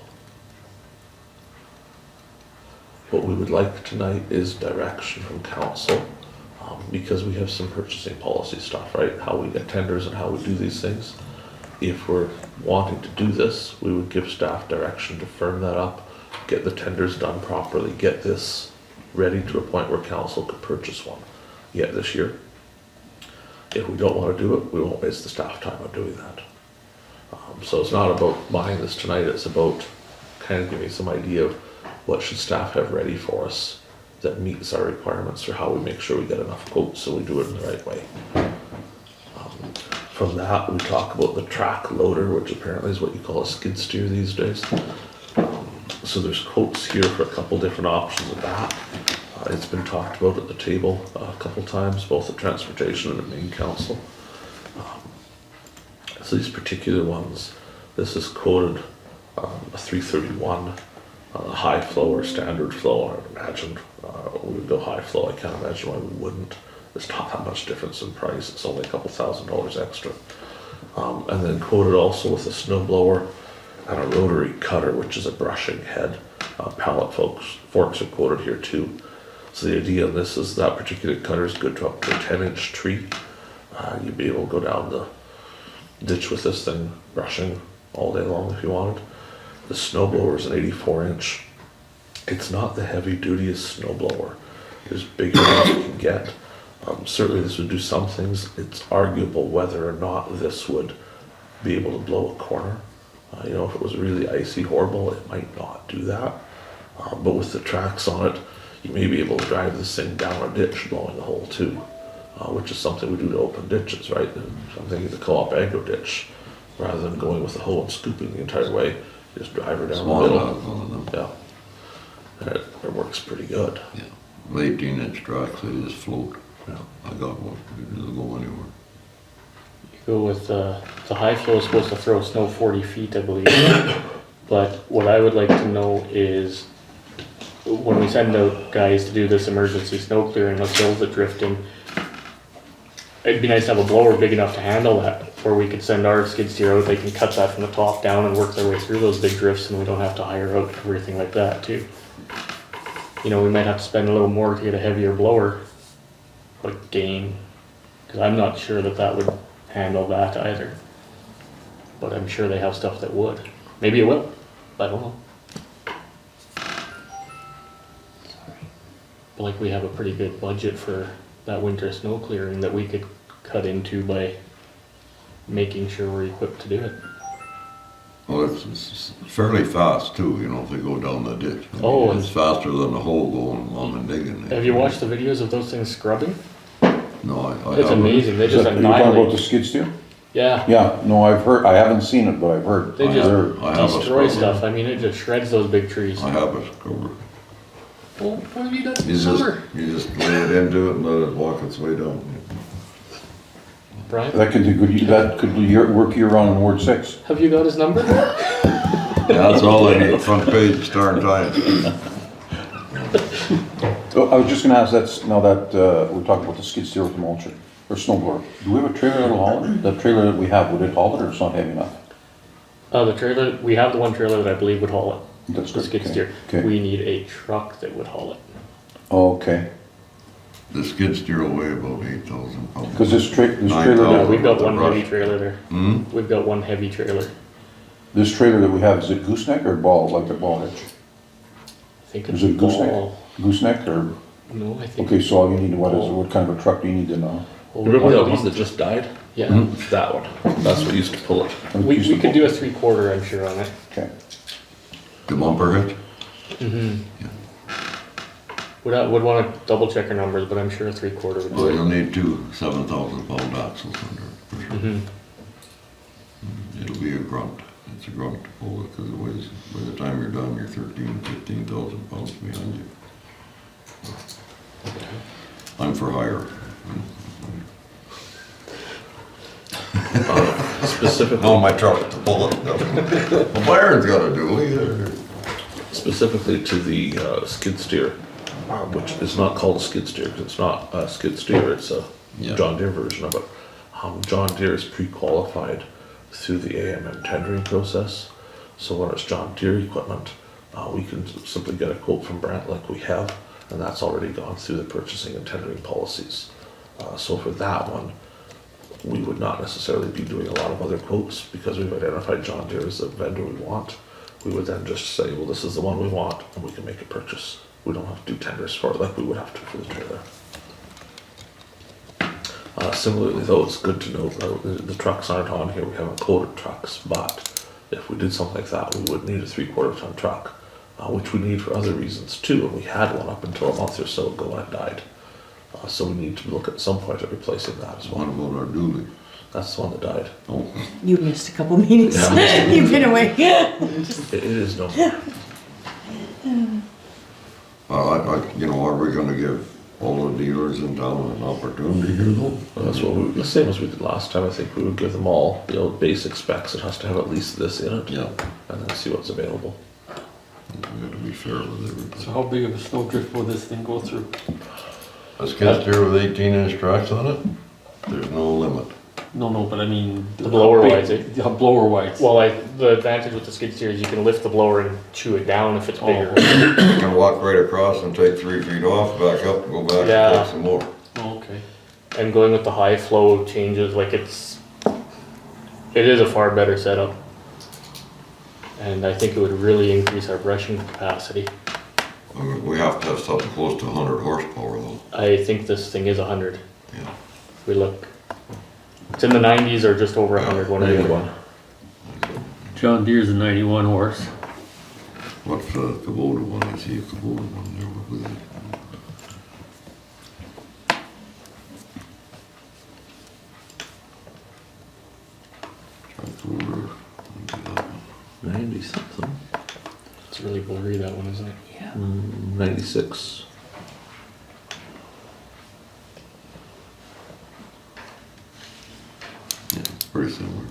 What we would like tonight is direction from council, because we have some purchasing policy stuff, right? How we get tenders and how we do these things. If we're wanting to do this, we would give staff direction to firm that up, get the tenders done properly, get this ready to a point where council could purchase one yet this year. If we don't want to do it, we won't waste the staff time on doing that. So it's not about buying this tonight, it's about kind of giving some idea of what should staff have ready for us that meets our requirements for how we make sure we get enough quotes so we do it in the right way. From that, we talk about the track loader, which apparently is what you call a skid steer these days. So there's quotes here for a couple different options of that. It's been talked about at the table a couple times, both at Transportation and at Main Council. So these particular ones, this is quoted a 331, high flow or standard flow. I would imagine we would go high flow. I can't imagine why we wouldn't. There's not that much difference in price. It's only a couple $1,000s extra. And then quoted also with a snow blower and a rotary cutter, which is a brushing head. Pallet forks are quoted here too. So the idea of this is that particular cutter is good to up to a 10-inch tree. You'd be able to go down the ditch with this thing, brushing all day long if you wanted. The snow blower is an 84-inch. It's not the heavy dutiest snow blower. There's bigger ones you can get. Certainly this would do some things. It's arguable whether or not this would be able to blow a corner. You know, if it was really icy, horrible, it might not do that. But with the tracks on it, you may be able to drive this thing down a ditch blowing a hole too, which is something we do to open ditches, right? I'm thinking the co-op Aggregate ditch, rather than going with the hoe and scooping the entire way, you just drive her down Swan the middle. has one of them. Yeah. And it works pretty good. Yeah. 18-inch tracks, they just float. Yeah. I got one, it doesn't go anywhere. You go with, the high flow is supposed to throw snow 40 feet, I believe. But what I would like to know is, when we send out guys to do this emergency snow clearing of hills that drift in, it'd be nice to have a blower big enough to handle that, where we could send our skid steer out, they can cut that from the top down and work their way through those big drifts, and we don't have to hire out everything like that too. You know, we might have to spend a little more to get a heavier blower, like gain, because I'm not sure that that would handle that either. But I'm sure they have stuff that would. Maybe it will, I don't know. But like, we have a pretty good budget for that winter snow clearing that we could cut into by making sure we're equipped to do it. Well, it's fairly fast too, you know, if they go down the ditch. I mean, Oh, it's faster than the hole going along and digging. Have you watched the videos of those things scrubbing? No, I It's haven't. amazing, they Is just that, are you talking about the annihilate. skid steer? Yeah, Yeah, no, I've heard, I haven't seen it, but I've heard. they I just have a destroy scrubber. stuff, I mean, it just shreds those big trees. I have a scrubber. Well, what have you done You this summer? just lay it into it and let it walk its way down. Brian, That could do good, that could work year-round in Ward 6. have you got his number? Yeah, that's all I need, front page, Star and Times. Oh, I was just gonna ask, now that, we're talking about the skid steer with the mulcher, or snow blower. Do we have a trailer that'll haul it? The trailer that we have, would it haul it, or it's not heavy enough? The trailer, we have the one trailer that I believe would haul it, That's the good, skid okay. steer. Okay. We need a truck that would haul it. Okay, The skid steer will weigh about 8,000 pounds. because this trailer, Yeah, 9,000. we've got with the one brush. heavy trailer there. Hmm? We've got one heavy trailer. this trailer that we have, is it gooseneck or ball, like a ball hitch? I think Is it's it gooseneck? ball. Gooseneck, or, No, I think. okay, so all you need, what kind of a truck do you need to know? Remember at that one least- that just died? Yeah, That one. That's what used to pull it. we could do a 3/4, I'm sure, on it. Okay, The bumper hitch? Mm-hmm. Would wanna double check our numbers, but I'm sure a 3/4 would Well, do you'll it. need two 7,000-pound axles under it, for sure. Mm-hmm. It'll be a grunt. It's a grunt to pull it, because it weighs, by the time you're done, you're 15,000 pounds behind you. I'm for hire. Specifically, my truck to pull it. Well, Byron's gotta do it. specifically to the skid steer, which is not called a skid steer, because it's not a skid steer, it's a Yeah. John Deere version of it. John Deere is pre-qualified through the AMM tendering process, so when it's John Deere equipment, we can simply get a quote from Brent like we have, and that's already gone through the purchasing and tendering policies. So for that one, we would not necessarily be doing a lot of other quotes, because we've identified John Deere as the vendor we want. We would then just say, well, this is the one we want, and we can make a purchase. We don't have to do tenders for it like we would have to for the trailer. Similarly though, it's good to know that the trucks aren't on here, we haven't quoted trucks, but if we did something like that, we would need a 3/4 ton truck, which we need for other reasons too, and we had one up until a month or so ago and it died. So we need to look at some point at replacing that as What well. about our dually? That's the one that died. Oh, You missed a couple meetings. Yeah. You've been away. It is no more. are we gonna give all the dealers in town an opportunity here though? That's what we, the same as we did last time, I think we would give them all, basic specs, it has to have at least this in it. Yeah, And then see what's available. we gotta be fair with everybody. So how big of a snow drift will this thing go through? A skid steer with 18-inch tracks on it, there's no limit. No, but I mean. The blower how big- wise, eh? How blower wise? Well, the advantage with the skid steer is you can lift the blower and chew it down if it's bigger. You can walk right across and take 3 feet off, back up, go back Yeah. and take some more. Oh, okay. And going with the high flow changes, like it is a far better setup. And I think it would really increase our brushing capacity. I mean, we have to have something close to 100 horsepower though. I think this thing is 100. Yeah. If we look, it's in the 90s or just over 100, one or the other. 91. John Deere's a 91 horse. What's the Kubota one? I see a Kubota one there with it. Tricooler, maybe that one. 90 something. It's really blurry, that one, isn't it? Yeah. 96. Yeah, pretty similar.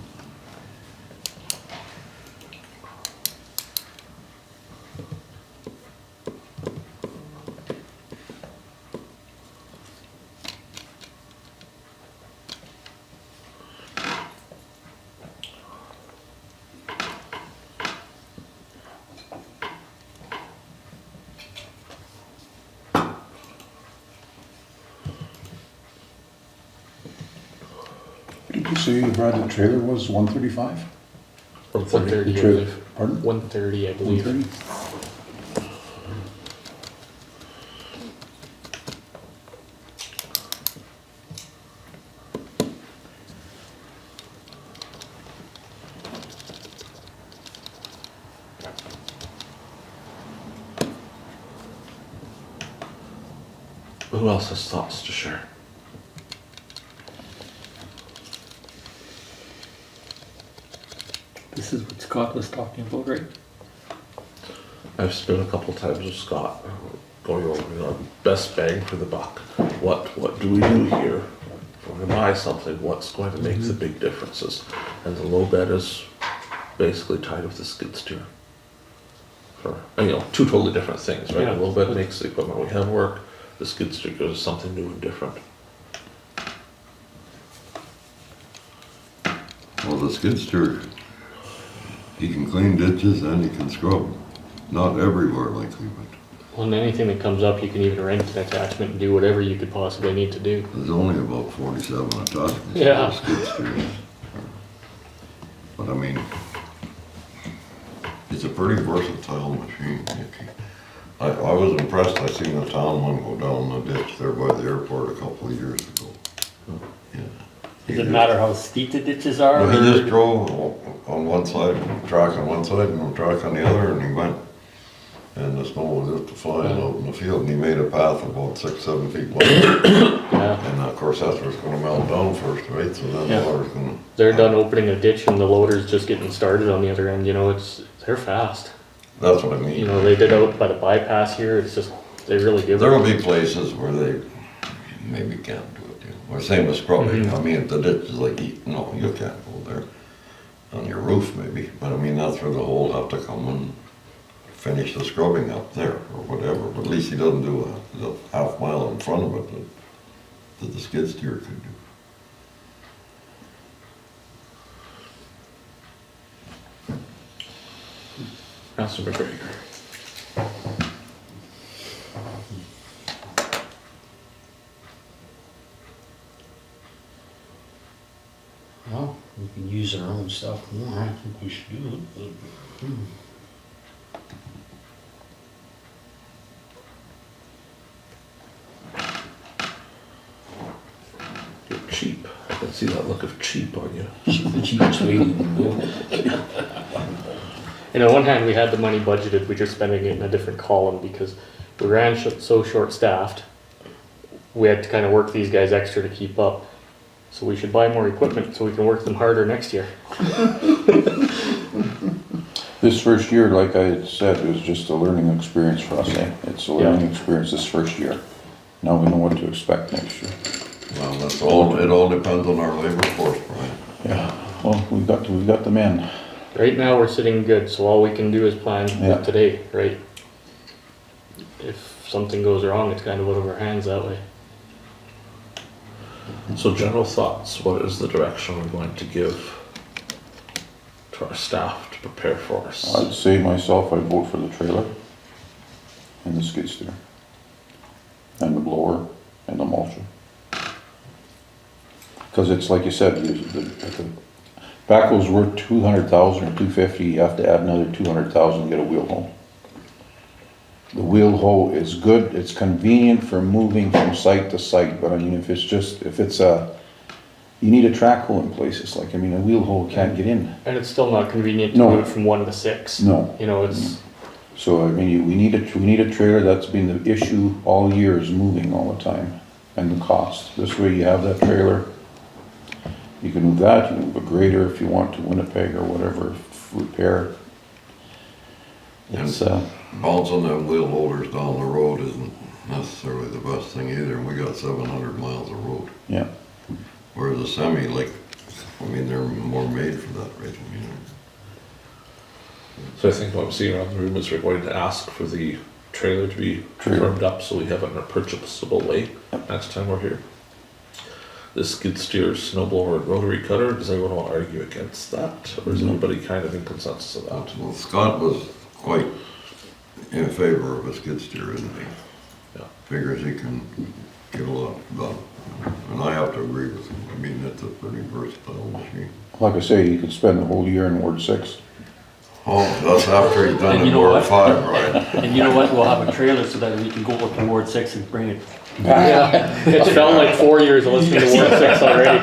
Did you say, Brad, the trailer was 135? 130, I The trailer- believe. Pardon? 130, I believe. 130? Who else has thoughts to share? This is what Scott was talking about, right? I've spent a couple times with Scott going over, best bang for the buck. What do we do here? If we're gonna buy something, what's going to make the big differences? And the low bed is basically tied with the skid steer. For, two totally different things, right? Yeah. The low bed makes the equipment we have work, the skid steer goes something new and different. Well, the skid steer, he can clean ditches and he can scrub. Not everywhere likely, but Well, and anything that comes up, you can even rent an attachment and do whatever you could possibly need to do. there's only about 47 attachments. to Yeah. the skid steers. But I mean, it's a pretty versatile machine. I was impressed, I seen the town one go down the ditch there by the airport a couple of years ago. Yeah. Does it matter how steep the ditches are? No, he or- just drove on one side, track on one side and a track on the other, and he went. And the snow was just flying out in the field, and he made a path about 6, 7 feet wide. Yeah, And of course, that's where it's gonna melt down first, right? So then the Yeah. water's gonna. they're done opening a ditch and the loader's just getting started on the other end, you know, they're fast. That's what I mean. You know, they did out by the bypass here, it's just, they really give There it. will be places where they maybe can't do it, you know, or same as scrubbing. Mhm. I mean, if the ditch is like, no, you can't go there. On your roof maybe, but I mean, that's where the hole have to come and finish the scrubbing up there or whatever. But at least he doesn't do a half mile in front of it that the skid steer could do. Councillor McGregor. Well, we can use our own stuff more, I think we should do it, but. You're cheap. I can see that look of cheap on you. The cheapest way to do it. And on one hand, we had the money budgeted, we're just spending it in a different column because we ran so short-staffed. We had to kind of work these guys extra to keep up. So we should buy more equipment so we can work them harder next year. This first year, like I had said, was just a learning experience for us, eh? It's a learning experience this first year. Now we know what to expect next year. Well, that's all, it all depends on our labor force, Brian. Yeah, well, we've got the men. Right now, we're sitting good, so all we can do is plan Yeah. with today, right? If something goes wrong, it's kind of out of our hands that way. So general thoughts, what is the direction we're going to give to our staff to prepare for us? I'd say myself, I'd vote for the trailer and the skid steer and the blower and the mulcher. Because it's like you said, the backhoe's worth 200,000 or 250, you have to add another 200,000 to get a wheel hoe. The wheel hoe is good, it's convenient for moving from site to site, but I mean, if it's you need a track hoe in places, like, I mean, a wheel hoe can't get in. And it's still not convenient to No. move from 1 to 6. No. You know, it's, So, I mean, we need a trailer. That's been the issue all year, is moving all the time, and the cost. This way you have that trailer, you can move that, you can move a grader if you want to Winnipeg or whatever, repair. It's, Bouncing them wheel loaders down the road isn't necessarily the best thing either, and we got 700 miles of road. yeah, Whereas a semi, like, I mean, they're more made for that, right? I mean, So I think what I'm seeing around the room is we're going to ask for the trailer to be Trailer. firmed up so we have it in a purchasable way next time we're here. The skid steer, snow blower, and rotary cutter, does anyone want to argue against that? Or is everybody kind of in consensus of that? well, Scott was quite in favor of a skid steer, isn't he? Yeah. Figures he can get a lot done. And I have to agree with him. I mean, it's a pretty versatile machine. like I say, you could spend the whole year in Ward 6. Oh, that's after he's done And in you know Ward what? 5, right? And you know what, we'll have a trailer so that we can go up to Ward 6 and bring it. yeah, it's felt like 4 years of listening to Ward 6 already.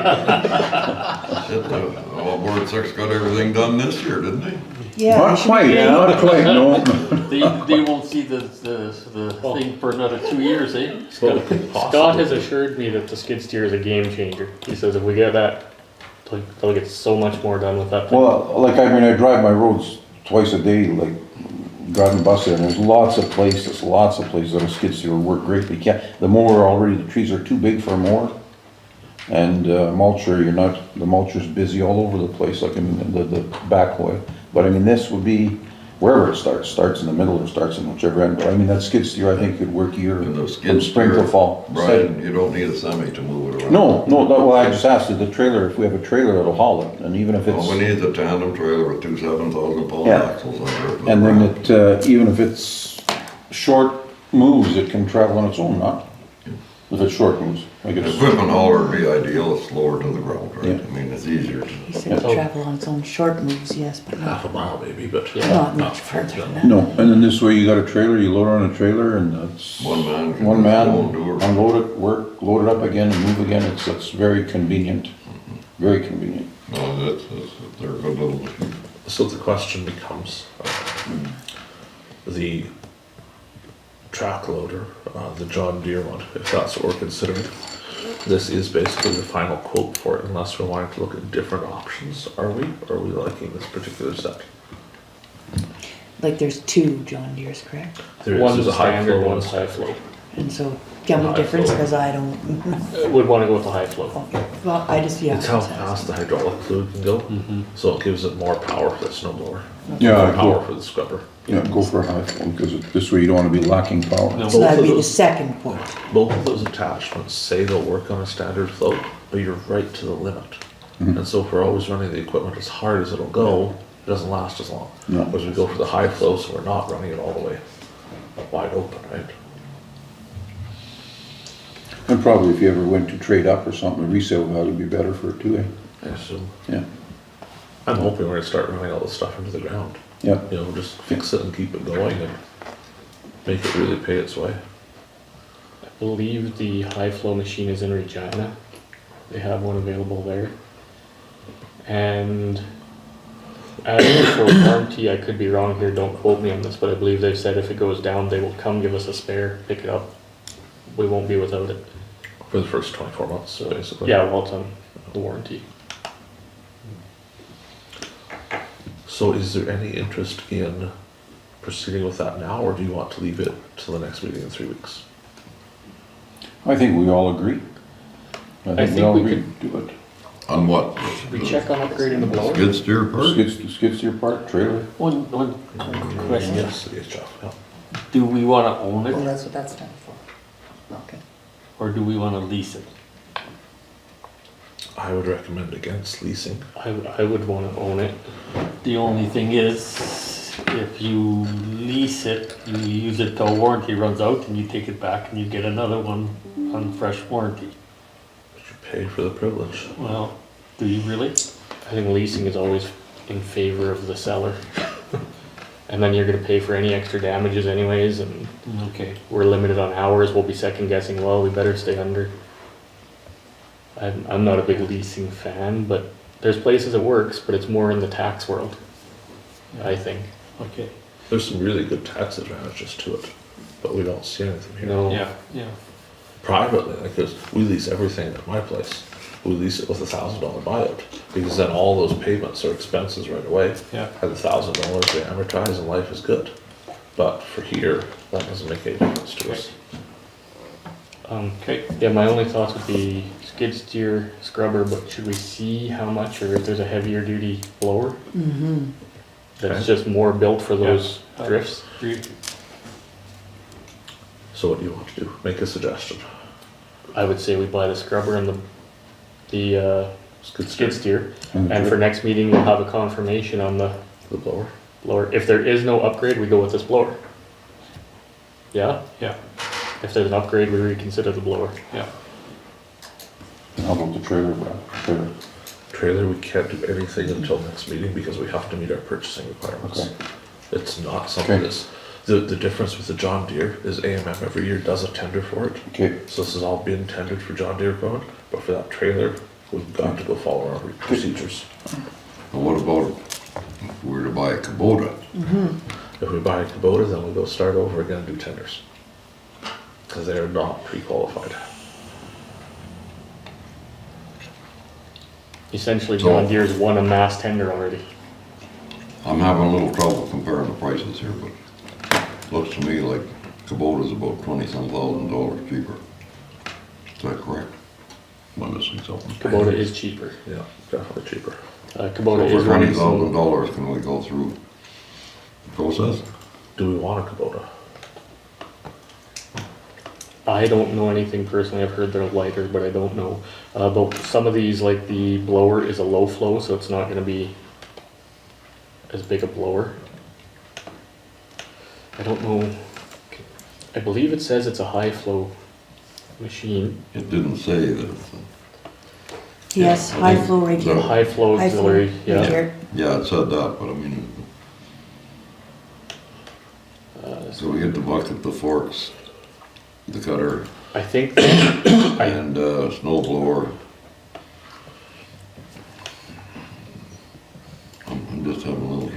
Shit, Ward 6 got everything done this year, didn't they? Yeah. Not quite, not quite, no. They won't see the thing for another 2 years, eh? Scott has assured me that the skid steer is a game changer. He says if we get that, they'll get so much more done with that thing. Well, like, I mean, I drive my roads twice a day, like, driving bus there, and there's lots of places that a skid steer will work great, but you can't, the mower already, the trees are too big for a mower. And, mulcher, the mulcher's busy all over the place, like, I mean, the backhoe. But I mean, this would be, wherever it starts in the middle or starts in whichever end, but I mean, that skid steer, I think, could work year, And the from skid spring to steer, fall. Brian, you don't need a semi to move it around. No, well, I just asked, if the trailer, if we have a trailer, it'll haul it, and even if All we it's, need is a tandem trailer with 2 7,000 pound Yeah. axles under it. and then it, even if it's short moves, it can travel on its own, not? If it's short moves, like An it's, equipment hauler would be ideal, it's lower to the ground, right? Yeah. I mean, it's easier to. He said travel on its own short moves, yes, but Half a not, mile maybe, but not much further than that. no, and then this way you got a trailer, you load it on a trailer, and that's. One man can One do man, his own doer. unload it, work, load it up again and move again, it's very convenient, very convenient. No, they're good little machines. So the question becomes, the track loader, the John Deere one, if that's what we're considering. This is basically the final quote for it, unless we're wanting to look at different options, are we? Or are we liking this particular set? Like there's two John Deere's, correct? There's One's a high standard, flow, one's high flow. And so tell me High the difference, flow. cause I don't, Would wanna go with the high flow. okay, well, I just, yeah. It's how fast the hydraulic fluid can go, so it gives it more power for the snowblower. Yeah, More I power go, for the scrubber. yeah, go for a high flow, because this way you don't wanna be lacking power. So that'd be Both of the those- second quote. Both of those attachments say they'll work on a standard float, but you're right to the limit. And so if we're always running the equipment as hard as it'll go, it doesn't last as long. No. Whereas we go for the high flow, so we're not running it all the way wide open, right? And probably if you ever went to trade up or something, the resale value would be better for it too, eh? I assume. Yeah, I'm hoping we're gonna start running all this stuff into the ground. yeah. You know, just fix it and keep it going and make it really pay its way. I believe the high flow machine is in Regina. They have one available there. And as for warranty, I could be wrong here, don't quote me on this, but I believe they've said if it goes down, they will come give us a spare, pick it up. We won't be without it. For the first 24 months, basically. Yeah, well, it's on the warranty. So is there any interest in proceeding with that now, or do you want to leave it till the next meeting in 3 weeks? I think we all agree. I think we think all we agree could- to do it. On what? We check on upgrading the blower? Skid steer part? Skid steer part, trailer. One question, Yes, it is, Jeff, yeah. do we wanna own Well, it, that's what that stands for. Okay. or do we wanna lease it? I would recommend against leasing. I would wanna own it. The only thing is, if you lease it, you use it till warranty runs out, and you take it back and you get another one on fresh warranty. But you pay for the privilege. Well, do you really? I think leasing is always in favor of the seller. And then you're gonna pay for any extra damages anyways, and Okay. we're limited on hours, we'll be second guessing, well, we better stay under. I'm not a big leasing fan, but there's places it works, but it's more in the tax world, I think. Okay. There's some really good tax advantages to it, but we don't see anything here. No, Yeah. Privately, like this, we lease everything at my place. We lease it with $1,000 buyout, because then all those payments are expenses right away. Yeah. At $1,000, they amortize and life is good. But for here, that doesn't make any difference to us. Okay. Yeah, my only thoughts would be skid steer, scrubber, but should we see how much, or if there's a heavier duty blower? Mm-hmm. That's Okay. just more built for those Yeah. drifts? So what do you want to do? Make a suggestion. I would say we buy the scrubber and the Skid skid steer, And the and for next meeting, we'll have a confirmation on the the blower. blower. If there is no upgrade, we go with this blower. Yeah? Yeah. If there's an upgrade, we reconsider the blower. Yeah. How about the trailer, Brad? Trailer. Trailer, we can't do anything until next meeting because we have to meet our purchasing requirements. Okay. It's not something Okay. that's, the difference with the John Deere is AMF every year does a tender for it. Okay, So this has all been tendered for John Deere equipment, but for that trailer, we've got to go follow our procedures. And what about if we were to buy a Kubota? If we buy a Kubota, then we go start over again and do tenders. Because they are not pre-qualified. Essentially, So- John Deere's won a mass tender already. I'm having a little trouble comparing the prices here, but looks to me like Kubota's about $20-some thousand cheaper. Is that correct? Am I missing something? Kubota is cheaper. Yeah, definitely cheaper. Kubota So is for running $20,000, some, can we go through the process? Do we want a Kubota? I don't know anything personally, I've heard they're lighter, but I don't know. But some of these, like the blower is a low flow, so it's not gonna be as big a blower. I don't know, I believe it says it's a high flow machine, It didn't say that it's, Yes, high flow a regulator. high flow High flow auxiliary, yeah. regulator. yeah, it said that, but I mean, so we get the bucket, the forks, the cutter, I think, and snow blower. I'm just having a little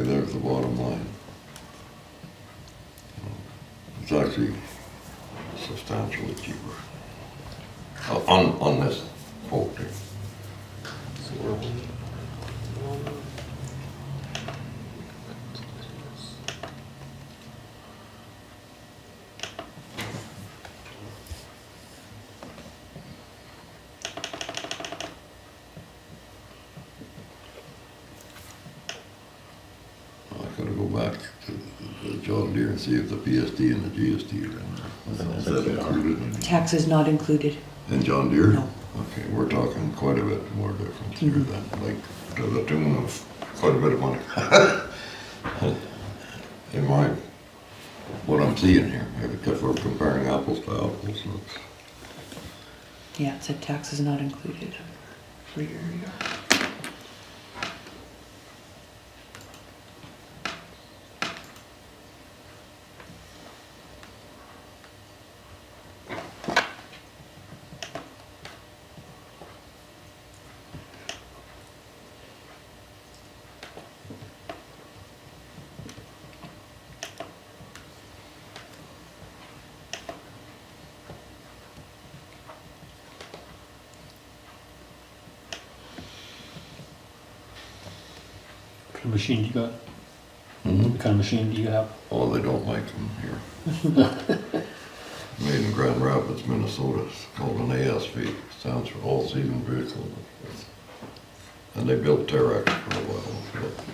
there's the bottom line. It's actually substantially cheaper. On this quote here. So we're one- I gotta go back to the John Deere and see if the PSD and the GST are in there. Is that included Tax is not included. in John Deere? No. Okay, we're talking quite a bit more difference here than, like, to the tune of quite a bit of money. In my, what I'm seeing here, if we're comparing apples to apples, it's, Yeah, it said tax is not included for your. What kind of machine do you got? Mhm. What kind of machine do you have? oh, they don't make them here. Made in Grand Rapids, Minnesota, it's called an ASV, stands for All Season Vehicle. And they built Terex for a while. but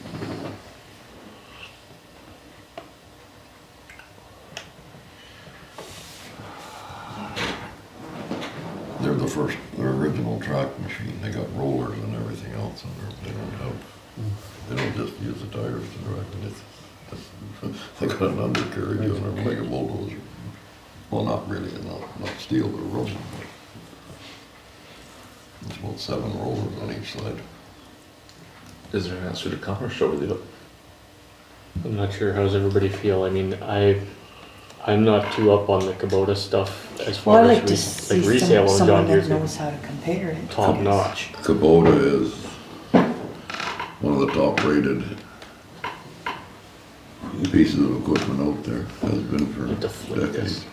They're the first, their original track machine, they got rollers and everything else, and they don't just use the tires to drive it, they got an undercarriage on it, like a bulldozer. Well, not really, not steel, but rubber. It's about 7 rollers on each side. Is there an answer to come or shall we leave it? I'm not sure, how does everybody feel? I mean, I'm not too up on the Kubota stuff as Well, I far like to as see resale on John someone that Deere's knows how to compare it. top notch. Kubota is one of the top rated pieces of equipment out there, has been for Need to flip decades. this.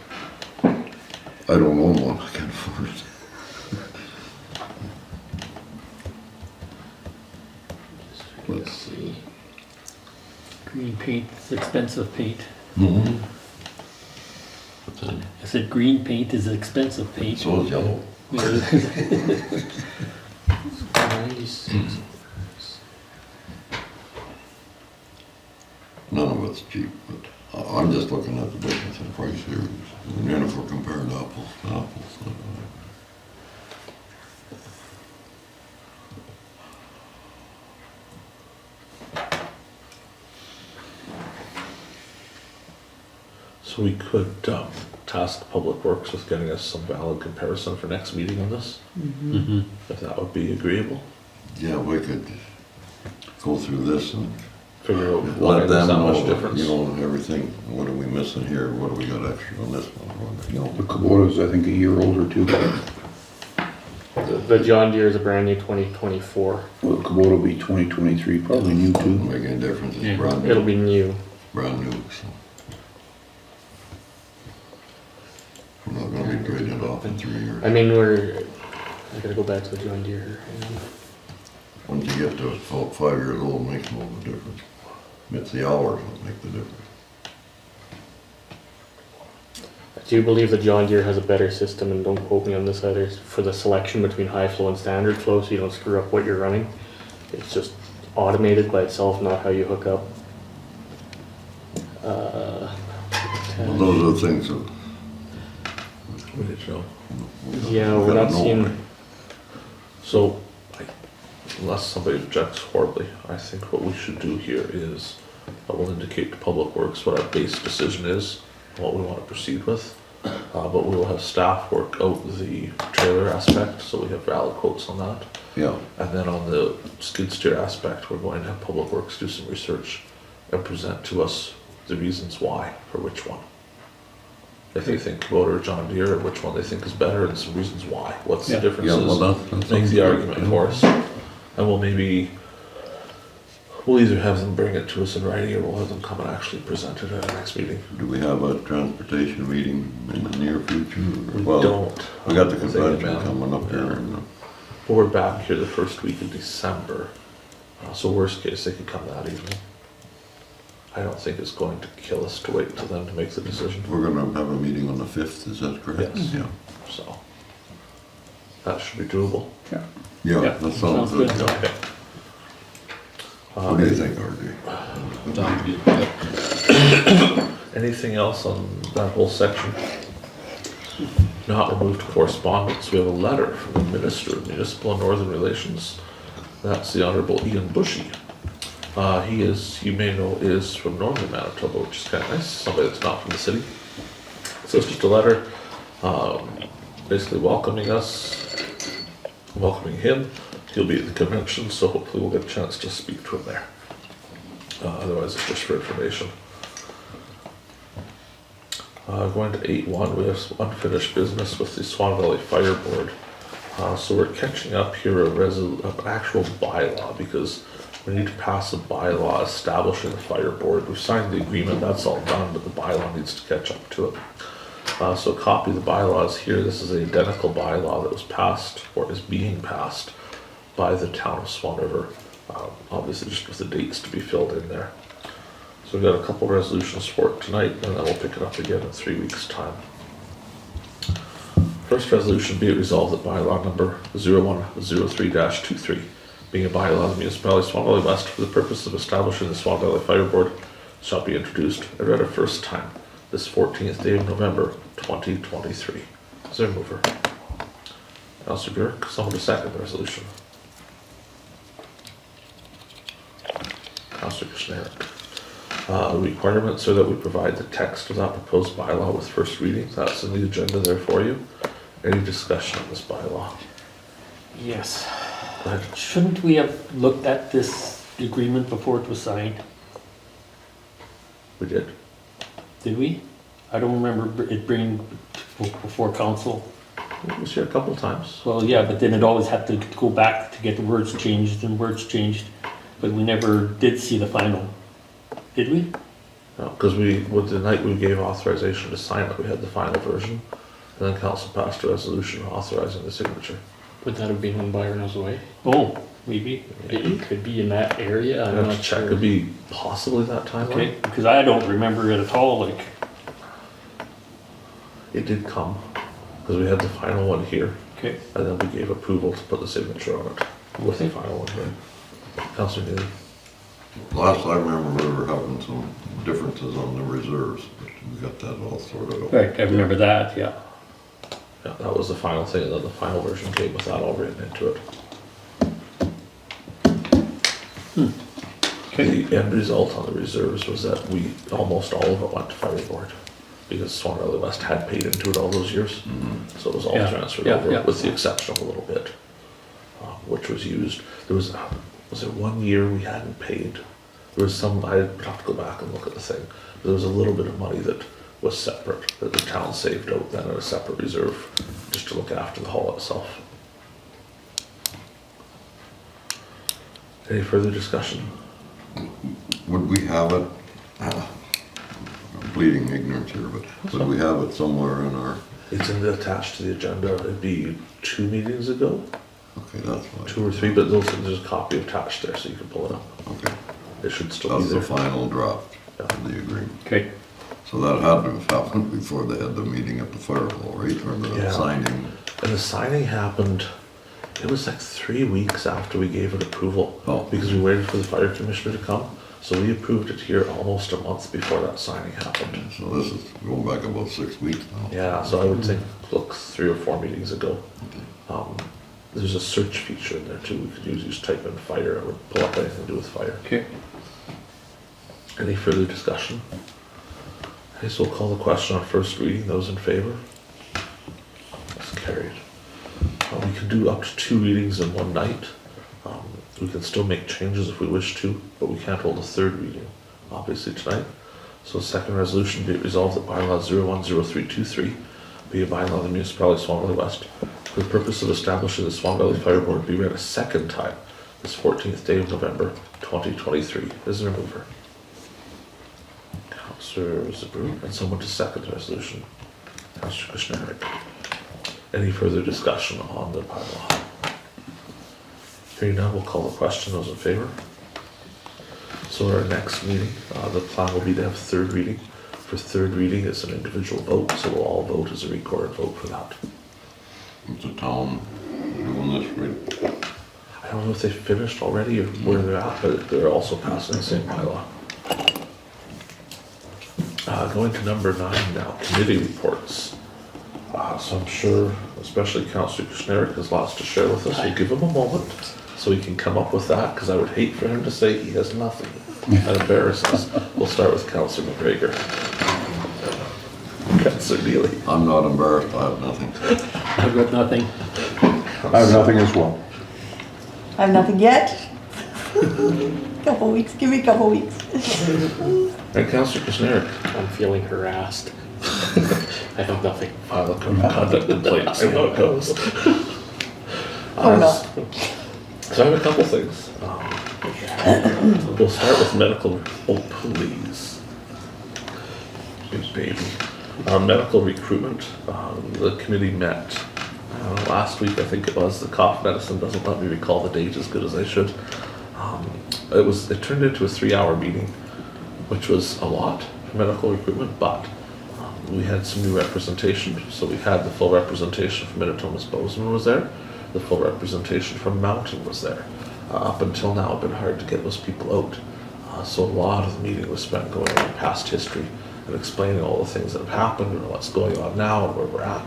I don't own one, I can't afford it. Let's see. Green paint, it's expensive paint. But then, I said green paint is expensive paint. so is yellow. 96. None of it's cheap, but I'm just looking at the difference in price here. And then if we're comparing apples to apples. So we could task Public Works with getting us some valid comparison for next meeting on this, Mm-hmm. if that would be agreeable. Yeah, we could go through this and Figure out why let there's them that much know, difference. you know, everything, what are we missing here, what do we got extra on this one? You know, The Kubota's, I think, a year older too. The John Deere is a brand new 2024. Well, the Kubota will be 2023, probably new Doesn't too. make any difference, Yeah. it's brand It'll new, be new. brand new, so. We're not gonna be trading it off in 3 years. I mean, I gotta go back to the John Deere. Once you get to about 5 years old, it makes more of a difference. It's the hours that make the difference. I do believe the John Deere has a better system, and don't quote me on this either, for the selection between high flow and standard flow, so you don't screw up what you're running. It's just automated by itself, not how you hook up. Well, those are the things that. We need to know. Yeah, we we're gotta not know, seeing, right? So, unless somebody objects horribly, I think what we should do here is, I will indicate to Public Works what our base decision is, what we want to proceed with. But we will have staff work out the trailer aspect, so we have valid quotes on that. Yeah, And then on the skid steer aspect, we're going to have Public Works do some research and present to us the reasons why for which one. If they think Kubota or John Deere, or which one they think is better, and some reasons why, what's the Yeah. differences. yeah, well, that Make sounds the good, argument yeah. for us. And we'll maybe We'll either have them bring it to us in writing, or we'll have them come and actually present it at our next meeting. Do we have a transportation meeting in the near future? We Well, don't. We got the They convention demand- coming up here in But we're back here the first week of December, so worst case, they could come that evening. I don't think it's going to kill us to wait till then to make the decision, we're gonna have a meeting on the 5th, is that correct? Yes. Yeah. so. That should be doable. Yeah, Yeah, that sounds sounds good. good. Okay. What do you think, RJ? Sounds good. Yep. Anything else on that whole section? Not removed correspondence. We have a letter from the Minister of Municipal and Northern Relations. That's the Honorable Ian Bushy. He is, you may know, is from northern Manitoba, which is kind of nice, somebody that's not from the city. So it's just a letter, basically welcoming us, welcoming him. He'll be at the convention, so hopefully we'll get a chance to speak to him there. Otherwise, it's just for information. Going to 8.1, we have some unfinished business with the Swan Valley Fire Board. So we're catching up here an actual bylaw, because we need to pass a bylaw establishing the fire board. We've signed the agreement, that's all done, but the bylaw needs to catch up to it. So a copy of the bylaw is here. This is an identical bylaw that was passed, or is being passed, by the town of Swan River. Obviously just with the dates to be filled in there. So we've got a couple resolutions for it tonight, and then we'll pick it up again in 3 weeks' time. First resolution, be it resolved that bylaw number 0103-23, being a bylaw of the Municipality of Swan Valley West for the purpose of establishing the Swan Valley Fire Board, shall be introduced and read a first time this 14th day of November 2023. Is there a mover? Councillor Burick, someone to second the resolution. Councillor Kushniryk. Requirements are that we provide the text of that proposed bylaw with first reading. That's in the agenda there for you. Any discussion on this bylaw? Yes. Go ahead. Shouldn't we have looked at this agreement before it was signed? We did. Did we? I don't remember it bringing before council. It was here a couple times. Well, yeah, but then it always had to go back to get the words changed and words changed. But we never did see the final. Did we? No, because with the night we gave authorization to sign it, we had the final version. And then council passed a resolution authorizing the signature. Would that have been when Byron was away? Oh, maybe. It could be in that area, I I'm have not to check, sure. could be possibly that timeline. Okay, because I don't remember it at all, like, It did come, because we had the final one here, okay. and then we gave approval to put the signature on it with the final one here. Councillor Neely. Last I remember, we were having some differences on the reserves, but we got that all sorted out. Right, I remember that, yeah. Yeah, that was the final thing, and then the final version came with that all written into it. The end result on the reserves was that almost all of it went to fire board, because Swan Valley West had paid into it all those years. So it was all Yeah, transferred yeah, over, yeah. with the exception of a little bit, which was used. There was it 1 year we hadn't paid? There was some, I'd have to go back and look at the thing. There was a little bit of money that was separate, that the town saved out then in a separate reserve, just to look after the hall itself. Any further discussion? Would we have it, I'm pleading ignorance here, but would we have it somewhere in our, It's attached to the agenda. It'd be 2 meetings ago, okay, that's fine. 2 or 3, but there's a copy attached there, so you can pull it up. Okay, It should still be that's the there. final draft of the agreement. Okay. So that had to have happened before they had the meeting at the fire hall, right, or the Yeah. signing? And the signing happened, it was like 3 weeks after we gave it approval. Oh. Because we waited for the fire commissioner to come. So we approved it here almost a month before that signing happened. So this is going back about 6 weeks now. Yeah, so I would think, look, 3 or 4 meetings ago. There's a search feature in there too. We could use, just type in fire, it would pull up anything to do with fire. Okay. Any further discussion? Okay, so we'll call the question on first reading. Those in favor? That's carried. We can do up to 2 readings in one night. We can still make changes if we wish to, but we can't hold a 3rd reading, obviously, tonight. So second resolution, be it resolved that bylaw 010323 be a bylaw of the Municipality of Swan Valley West for the purpose of establishing the Swan Valley Fire Board be read a second time this 14th day of November 2023. Is there a mover? Councillor Zbirun, and someone to second the resolution. Councillor Kushniryk. Any further discussion on the bylaw? Hearing none, we'll call the question. Those in favor? So our next meeting, the plan will be to have third reading. For third reading, it's an individual vote, so we'll all vote as a recorded vote for that. It's a town doing this right. I don't know if they finished already or where they're at, but they're also passing the same bylaw. Going to number 9 now, committee reports. So I'm sure, especially Councillor Kushniryk has lots to share with us. We'll give him a moment so he can come up with that, because I would hate for him to say he has nothing. That embarrasses. We'll start with Councillor McGregor. Councillor Neely. I'm not embarrassed, I have nothing. I've got nothing. I have nothing as well. I have nothing yet. Couple weeks, give me a couple weeks. And Councillor Kushniryk. I'm feeling harassed. I have nothing. File a code of conduct complaint, see how it goes. Or not. So I have a couple things. We'll start with medical, oh please. Good baby. Medical recruitment, the committee met last week, I think it was. The cough medicine doesn't let me recall the date as good as I should. It turned into a 3-hour meeting, which was a lot for medical recruitment, but we had some new representation. So we had the full representation from Manitoba's Bozeman was there. The full representation from Mountain was there. Up until now, it's been hard to get those people out. So a lot of the meeting was spent going over past history and explaining all the things that have happened and what's going on now and where we're at.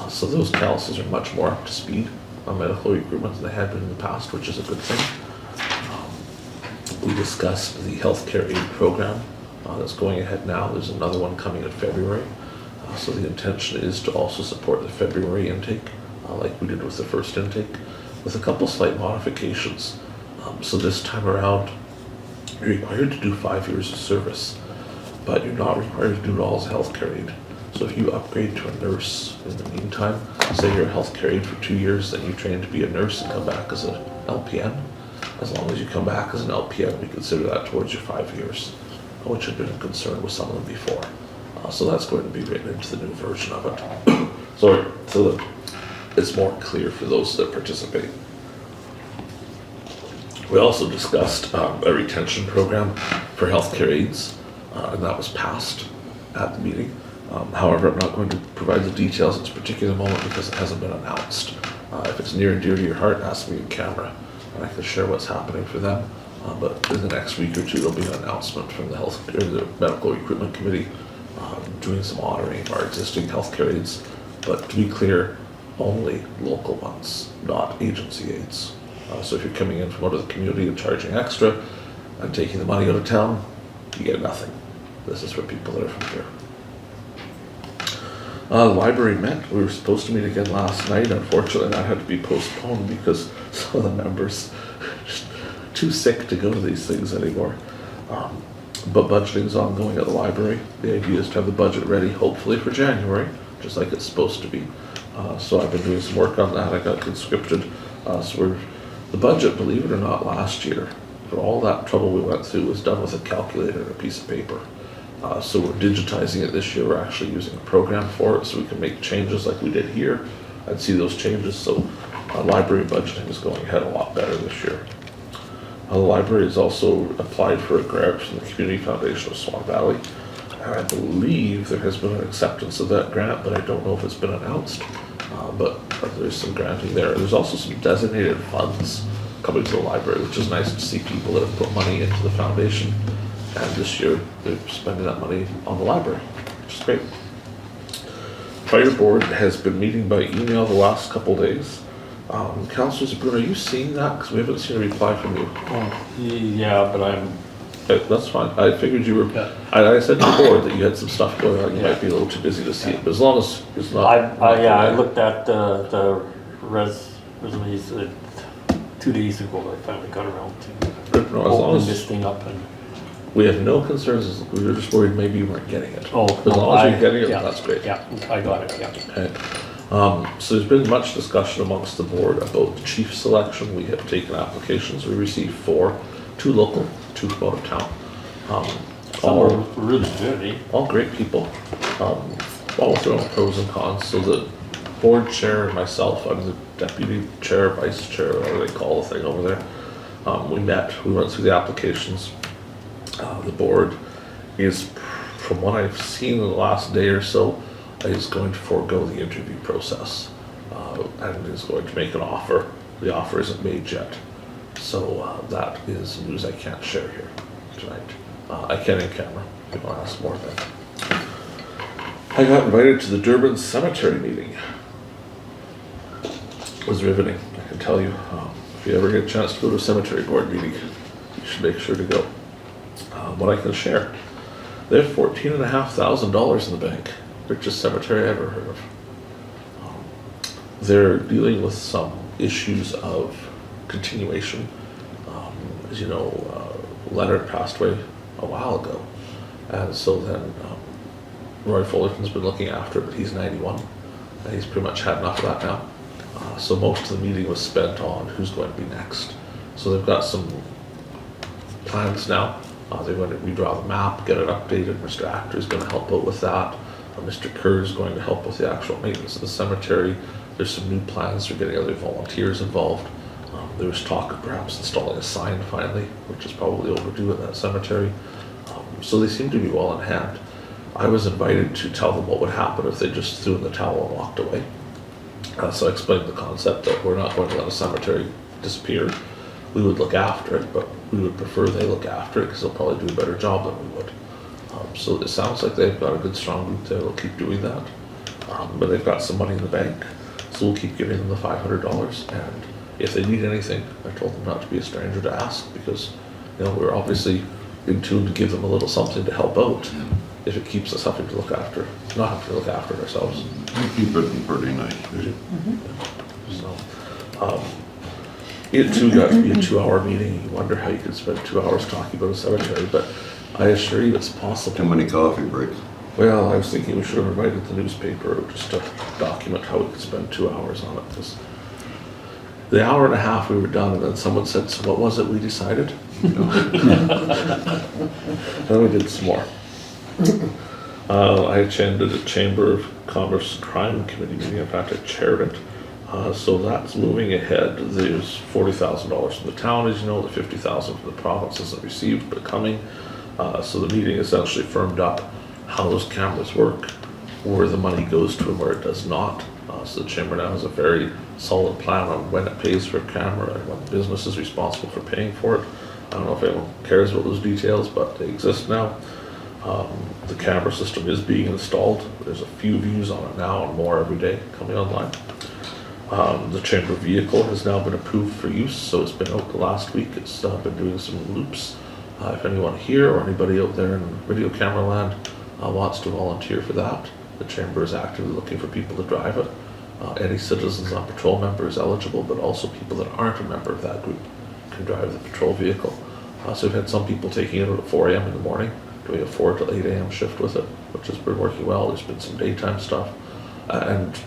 So those councils are much more up to speed on medical recruitment than they had been in the past, which is a good thing. We discussed the healthcare aid program that's going ahead now. There's another one coming in February. So the intention is to also support the February intake, like we did with the first intake, with a couple slight modifications. So this time around, you're required to do 5 years of service, but you're not required to do it all as a healthcare aid. So if you upgrade to a nurse in the meantime, say you're a healthcare aid for 2 years, then you train to be a nurse and come back as an LPN. As long as you come back as an LPN, we consider that towards your 5 years, which had been a concern with some of them before. So that's going to be written into the new version of it. so that it's more clear for those that participate. We also discussed a retention program for healthcare aides, and that was passed at the meeting. However, I'm not going to provide the details at this particular moment because it hasn't been announced. If it's near and dear to your heart, ask me in camera, and I can share what's happening for them. But in the next week or two, there'll be an announcement from the Medical Recruitment Committee doing some honoring of our existing healthcare aides. But to be clear, only local ones, not agency aides. So if you're coming in from out of the community and charging extra and taking the money out of town, you get nothing. This is for people that are from here. The library met. We were supposed to meet again last night. Unfortunately, that had to be postponed because some of the members are just too sick to go to these things anymore. But budgeting is ongoing at the library. The idea is to have the budget ready, hopefully for January, just like it's supposed to be. So I've been doing some work on that. I got conscripted. The budget, believe it or not, last year, for all that trouble we went through, was done with a calculator and a piece of paper. So we're digitizing it this year. We're actually using a program for it so we can make changes like we did here and see those changes. So library budgeting is going ahead a lot better this year. The library has also applied for a grant from the Community Foundation of Swan Valley. And I believe there has been an acceptance of that grant, but I don't know if it's been announced. But there's some granting there. There's also some designated funds coming to the library, which is nice to see people that have put money into the foundation. And this year, they're spending that money on the library, which is great. Fire board has been meeting by email the last couple days. Councillor Zbirun, are you seeing that? Because we haven't seen a reply from you. Yeah, but I'm, Okay, that's fine. I figured you were, Yeah. I said to the board that you had some stuff going on. You might be a little too busy to see it, but as long as it's not. I looked at the resumes 2 days ago. I finally got around to No, as long opening as this thing up and. we have no concerns, we were just worried maybe you weren't getting it. Oh, As long as you're getting it, yeah, that's great. Yeah, I got it, yeah. Okay. So there's been much discussion amongst the board about the chief selection. We have taken applications. We received 4, 2 local, 2 from out of town. Some are All, really good, eh? all great people, all with their own pros and cons. So the board chair and myself, I'm the deputy chair, vice chair, whatever they call the thing over there. We met, we went through the applications. The board is, from what I've seen in the last day or so, is going to forego the interview process, and is going to make an offer. The offer isn't made yet, so that is news I can't share here tonight. I can in camera, if you want to ask more then. I got invited to the Durban Cemetery meeting. It was riveting, I can tell you. If you ever get a chance to go to a cemetery board meeting, you should make sure to go. What I can share, they have $14,500 in the bank. Richest cemetery I ever heard of. They're dealing with some issues of continuation. As you know, Leonard passed away a while ago, and so then Roy Fullerton's been looking after it, but he's 91, and he's pretty much had enough of that now. So most of the meeting was spent on who's going to be next. So they've got some plans now. They're going to redraw the map, get it updated. Mr. Actor is going to help out with that. Mr. Kerr is going to help with the actual maintenance of the cemetery. There's some new plans for getting other volunteers involved. There was talk of perhaps installing a sign finally, which is probably overdue at that cemetery. So they seem to be well in hand. I was invited to tell them what would happen if they just threw in the towel and walked away. So I explained the concept that we're not going to let a cemetery disappear. We would look after it, but we would prefer they look after it because they'll probably do a better job than we would. So it sounds like they've got a good strong group there. They'll keep doing that. But they've got some money in the bank, so we'll keep giving them the $500. And if they need anything, I told them not to be a stranger to ask, because we're obviously in tune to give them a little something to help out if it keeps us having to look after, not having to look after it ourselves. We keep it pretty nice. So, it too got to be a 2-hour meeting. You wonder how you could spend 2 hours talking about a cemetery, but I assure you it's possible. Too many coffee breaks. Well, I was thinking we should have invited the newspaper just to document how we could spend 2 hours on it, because the hour and a half we were done, and then someone said, "So what was it we decided?" Then we did some more. I attended a Chamber of Commerce Crime Committee meeting. In fact, I chaired it. So that's moving ahead. There's $40,000 from the town, as you know. The $50,000 from the province isn't received, but coming. So the meeting essentially firmed up how those cameras work, where the money goes to and where it does not. So the chamber now has a very solid plan on when it pays for a camera and when the business is responsible for paying for it. I don't know if anyone cares about those details, but they exist now. The camera system is being installed. There's a few views on it now and more every day coming online. The chamber vehicle has now been approved for use, so it's been out the last week. It's been doing some loops. If anyone here or anybody out there in video camera land wants to volunteer for that, the chamber is actively looking for people to drive it. Any citizens on patrol member is eligible, but also people that aren't a member of that group can drive the patrol vehicle. So we've had some people taking it out at 4 a.m. in the morning, doing a 4 to 8 a.m. shift with it, which has been working well. There's been some daytime stuff, and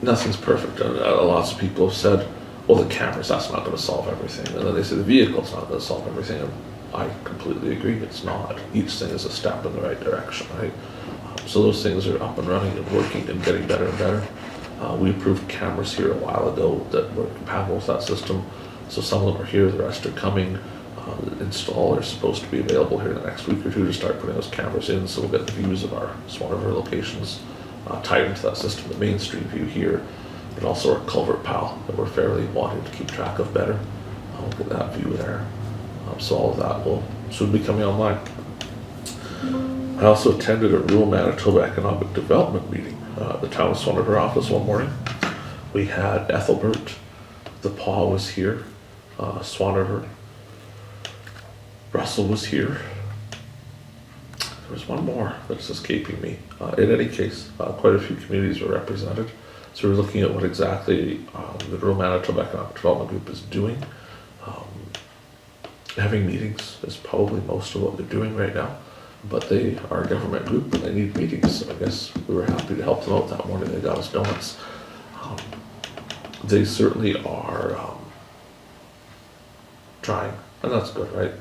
nothing's perfect. And lots of people have said, well, the cameras, that's not going to solve everything. And then they say the vehicle's not going to solve everything. And I completely agree, it's not. Each thing is a step in the right direction, right? So those things are up and running and working and getting better and better. We approved cameras here a while ago that were compatible with that system. So some of them are here, the rest are coming. The installer is supposed to be available here in the next week or two to start putting those cameras in, so we'll get the views of our Swan River locations tied into that system, the Main Street view here, but also our culvert pal that we're fairly wanting to keep track of better. We'll get that view there. So all of that will soon be coming online. I also attended a rural Manitoba economic development meeting at the town of Swan River office one morning. We had Ethelbert, the PAW was here, Swan River, Russell was here. There was one more that's escaping me. In any case, quite a few communities were represented. So we're looking at what exactly the rural Manitoba economic development group is doing. Having meetings is probably most of what they're doing right now, but they are a government group and they need meetings. So I guess we were happy to help them out that morning. They got us donuts. They certainly are trying and that's good, right?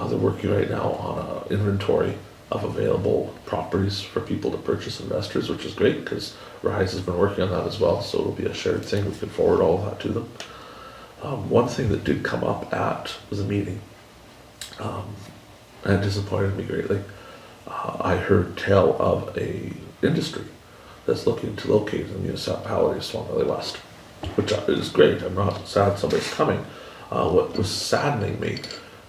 They're working right now on an inventory of available properties for people to purchase, investors, which is great, because Rise has been working on that as well, so it'll be a shared thing, we can forward all of that to them. One thing that did come up at the meeting, and disappointed me greatly, I heard tell of a industry that's looking to locate in the municipality of Swan Valley West, which is great. I'm not sad somebody's coming. What was saddening me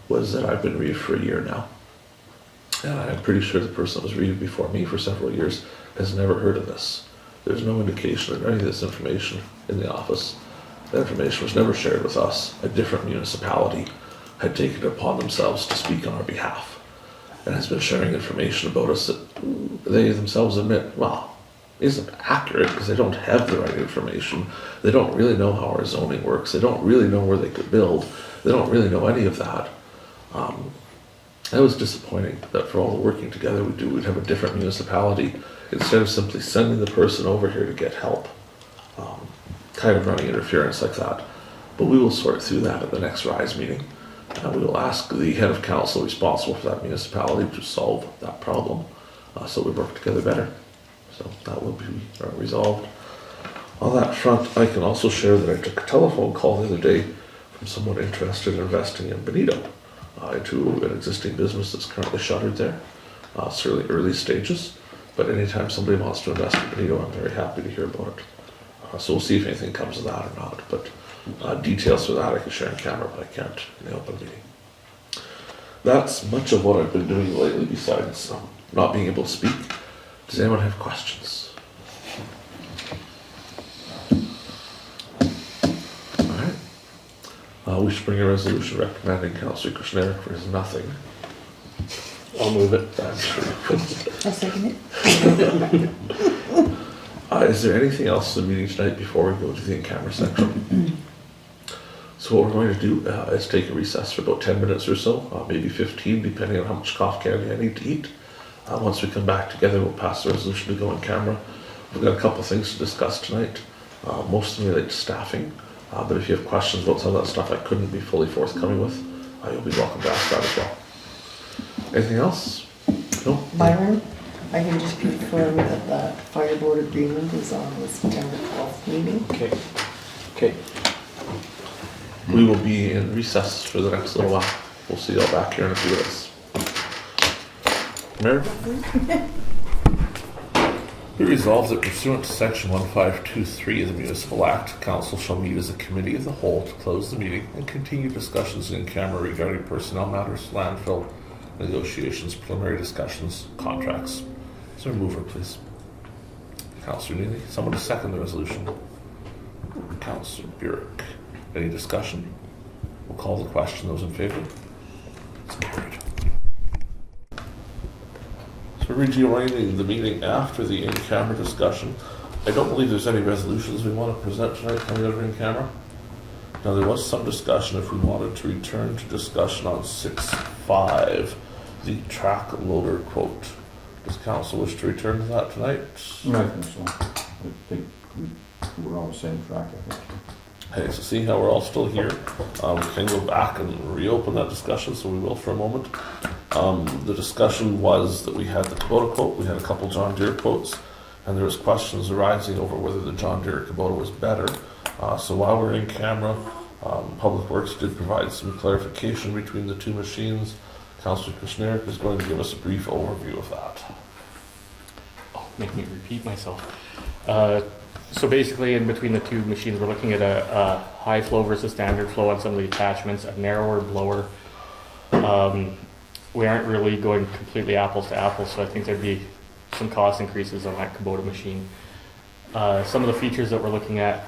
was that I've been Reeve for a year now, and I'm pretty sure the person that was Reeve before me for several years has never heard of this. There's no indication of any of this information in the office. That information was never shared with us. A different municipality had taken it upon themselves to speak on our behalf, and has been sharing information about us that they themselves admit, well, isn't accurate, because they don't have the right information. They don't really know how our zoning works. They don't really know where they could build. They don't really know any of that. That was disappointing that for all the working together we do, we'd have a different municipality instead of simply sending the person over here to get help. Kind of running interference like that. But we will sort through that at the next RISE meeting. And we will ask the head of council responsible for that municipality to solve that problem, so we work together better. So that will be resolved. On that front, I can also share that I took a telephone call the other day from someone interested in investing in Bonito, into an existing business that's currently shuttered there. Certainly early stages, but anytime somebody wants to invest in Bonito, I'm very happy to hear about it. So we'll see if anything comes of that or not, but details for that I can share on camera, but I can't in the open meeting. That's much of what I've been doing lately besides not being able to speak. Does anyone have questions? Alright. We should bring a resolution recommending Councillor Kushniryk for his nothing. I'll move it. I'm sure you could. I second it. Is there anything else in the meeting tonight before we go to the in-camera section? So what we're going to do is take a recess for about 10 minutes or so, maybe 15, depending on how much cough candy I need to eat. Once we come back together, we'll pass the resolution to go in camera. We've got a couple of things to discuss tonight. Most of them relate to staffing, but if you have questions about some of that stuff I couldn't be fully forthcoming with, you'll be welcome to ask that as well. Anything else? No? Byron, I can just confirm that the fire board agreement is on the September 12th meeting. Okay. We will be in recess for the next little while. We'll see you all back here in a few minutes. Mayor? Be resolved that pursuant to section 1523 of the Municipal Act, council shall meet as a committee of the whole to close the meeting and continue discussions in camera regarding personnel matters, landfill, negotiations, preliminary discussions, contracts. Is there a mover, please? Councillor Neely. Someone to second the resolution. Councillor Burick. Any discussion? We'll call the question. Those in favor? It's carried. So we're rejoining the meeting after the in-camera discussion. I don't believe there's any resolutions we want to present tonight coming out of in-camera. Now there was some discussion if we wanted to return to discussion on 6.5, the track loader quote. Does council wish to return to that tonight? I think so. I think we're on the same track, I think. Okay, so seeing how we're all still here, we can go back and reopen that discussion, so we will for a moment. The discussion was that we had the Kubota quote, we had a couple John Deere quotes, and there was questions arising over whether the John Deere Kubota was better. So while we're in camera, Public Works did provide some clarification between the two machines. Councillor Kushniryk is going to give us a brief overview of that. Oh, make me repeat myself. So basically, in between the two machines, we're looking at a high flow versus standard flow on some of the attachments, a narrower blower. We aren't really going completely apples to apples, so I think there'd be some cost increases on that Kubota machine. Some of the features that we're looking at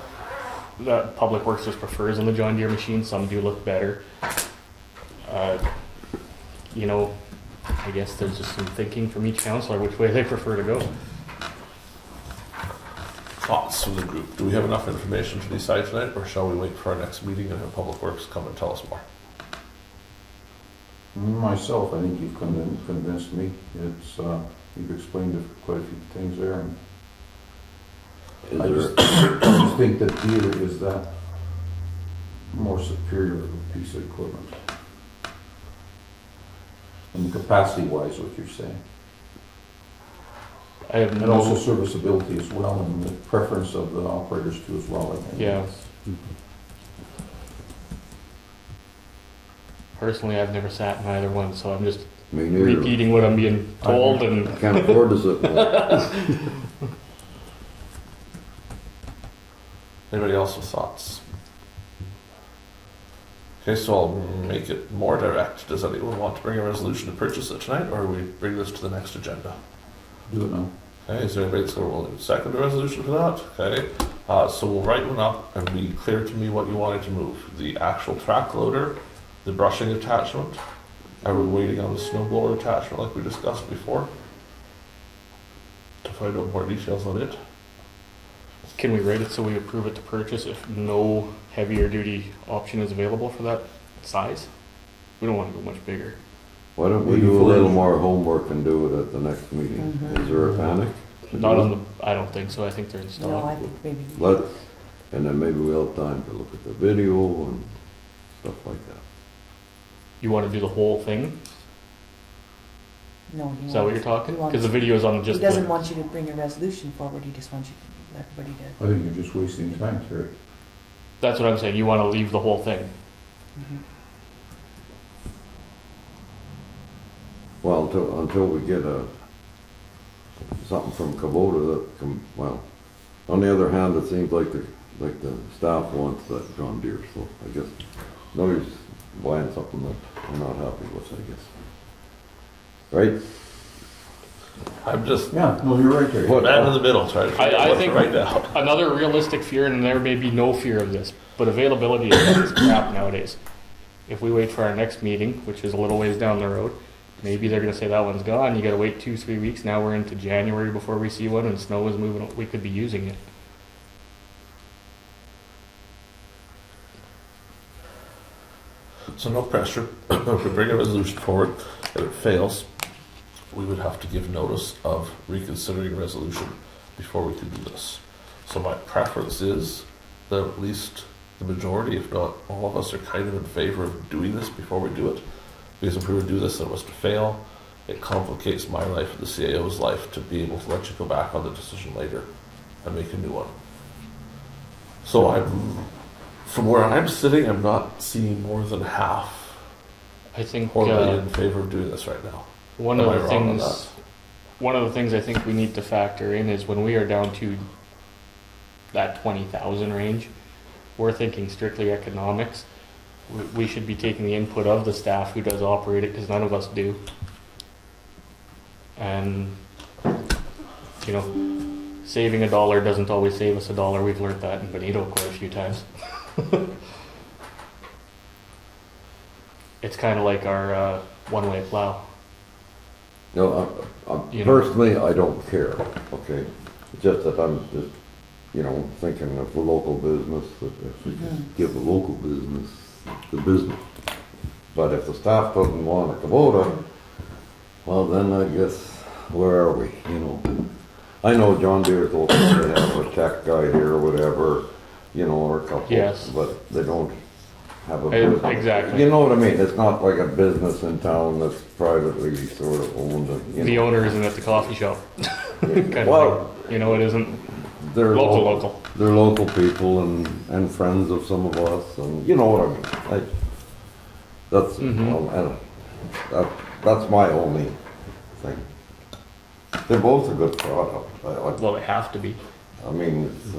that Public Works just prefers on the John Deere machine, some do look better. You know, I guess there's just some thinking from each councillor which way they prefer to go. Thoughts from the group? Do we have enough information to decide tonight, or shall we wait for our next meeting and have Public Works come and tell us more? Myself, I think you've convinced me. It's you've explained quite a few things there, and I just think that Deere is that more superior piece of equipment. And capacity wise, what you're saying. I have And also no, serviceability as well, and the preference of the operators too as well, I think. yeah. Personally, I've never sat in either one, so I'm just Me neither. repeating what I'm being told and I can't afford to sit in one. Anybody else with thoughts? Okay, so I'll make it more direct. Does anyone want to bring a resolution to purchase it tonight, or we bring this to the next agenda? Do it now. Okay, is there anybody that's willing to second the resolution for that? Okay, so we'll write one up and be clear to me what you wanted to move. The actual track loader, the brushing attachment. Are we waiting on the snow blower attachment like we discussed before? To find out more details on it. can we write it so we approve it to purchase if no heavier duty option is available for that size? We don't want to go much bigger. Why don't we do a little more homework and do it at the next meeting? Mhm. Is there a panic? Not on the, I don't think so, I think they're in No, I stock. think maybe. Let's, and then maybe we'll have time to look at the video and stuff like that. You want to do the whole thing? No, he Is that what you're wants- talking? he wants- Because the video is on He just doesn't the, want you to bring a resolution forward, he just wants you to let everybody to. I think you're just wasting time, Terry. that's what I'm saying, you want to leave the whole thing. Mhm. Well, until we get something from Kubota that well, on the other hand, it seems like the staff wants that John Deere, so I guess no use buying something that we're not happy with, I guess. Right? I'm just Yeah, no, you're right, Terry. What- man in the middle trying to figure out I what to think write down. another realistic fear, and there may be no fear of this, but availability is crap nowadays. If we wait for our next meeting, which is a little ways down the road, maybe they're gonna say that one's gone, you gotta wait 2-3 weeks, now we're into January before we see one, and snow is moving, we could be using it. So no pressure. If we bring a resolution forward and it fails, we would have to give notice of reconsidering resolution before we could do this. So my preference is that at least the majority, if not all of us, are kind of in favor of doing this before we do it. Because if we were to do this and it was to fail, it complicates my life and the CAO's life to be able to let you go back on the decision later and make a new one. So from where I'm sitting, I'm not seeing more than half I think, horribly in favor of doing this right now. one Am of I the wrong on things, one of the things I think we need to factor in is when we are down to that 20,000 range, we're thinking strictly economics. We should be taking the input of the staff who does operate it, because none of us do. And, you know, saving $1 doesn't always save us $1. We've learned that in Benito quite a few times. It's kind of like our one-way plow. No, You know. personally, I don't care, okay? It's just that I'm just, thinking of the local business, that if we can give the local business the business. But if the staff doesn't want a Kubota, well, then I guess, where are we, I know John Deere's local, they have a tech guy here or whatever, or a couple. Yes. But they don't have a business. Exactly. You know what I mean? It's not like a business in town that's privately sort of owned. The owner isn't at the coffee shop. kind of Well, thing. It isn't they're local. They're local people and friends of some of us, and you know what I mean. That's Mhm. that's my only thing. They're both a good product. Well, they have to be. I mean, it's.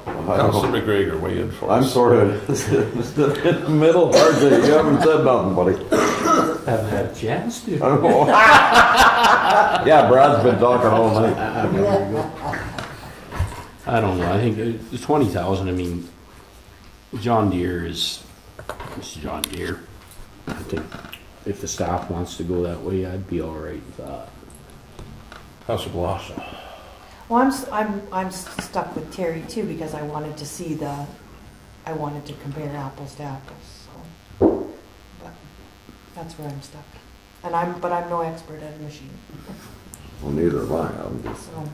I don't know. Councillor McGregor, weigh in for I'm us. sort of in the middle. Hardly, you haven't said nothing, buddy. Haven't had a chance to. I don't know. Yeah, Brad's been talking all night. I don't know, I think the 20,000, I mean, John Deere is John Deere. I think if the staff wants to go that way, I'd be all right with that. Councillor Blosha. Well, I'm stuck with Terry too, because I wanted to see I wanted to compare apples to apples, so. But that's where I'm stuck. And I'm no expert at a machine, Well, neither am I. I'm just. so.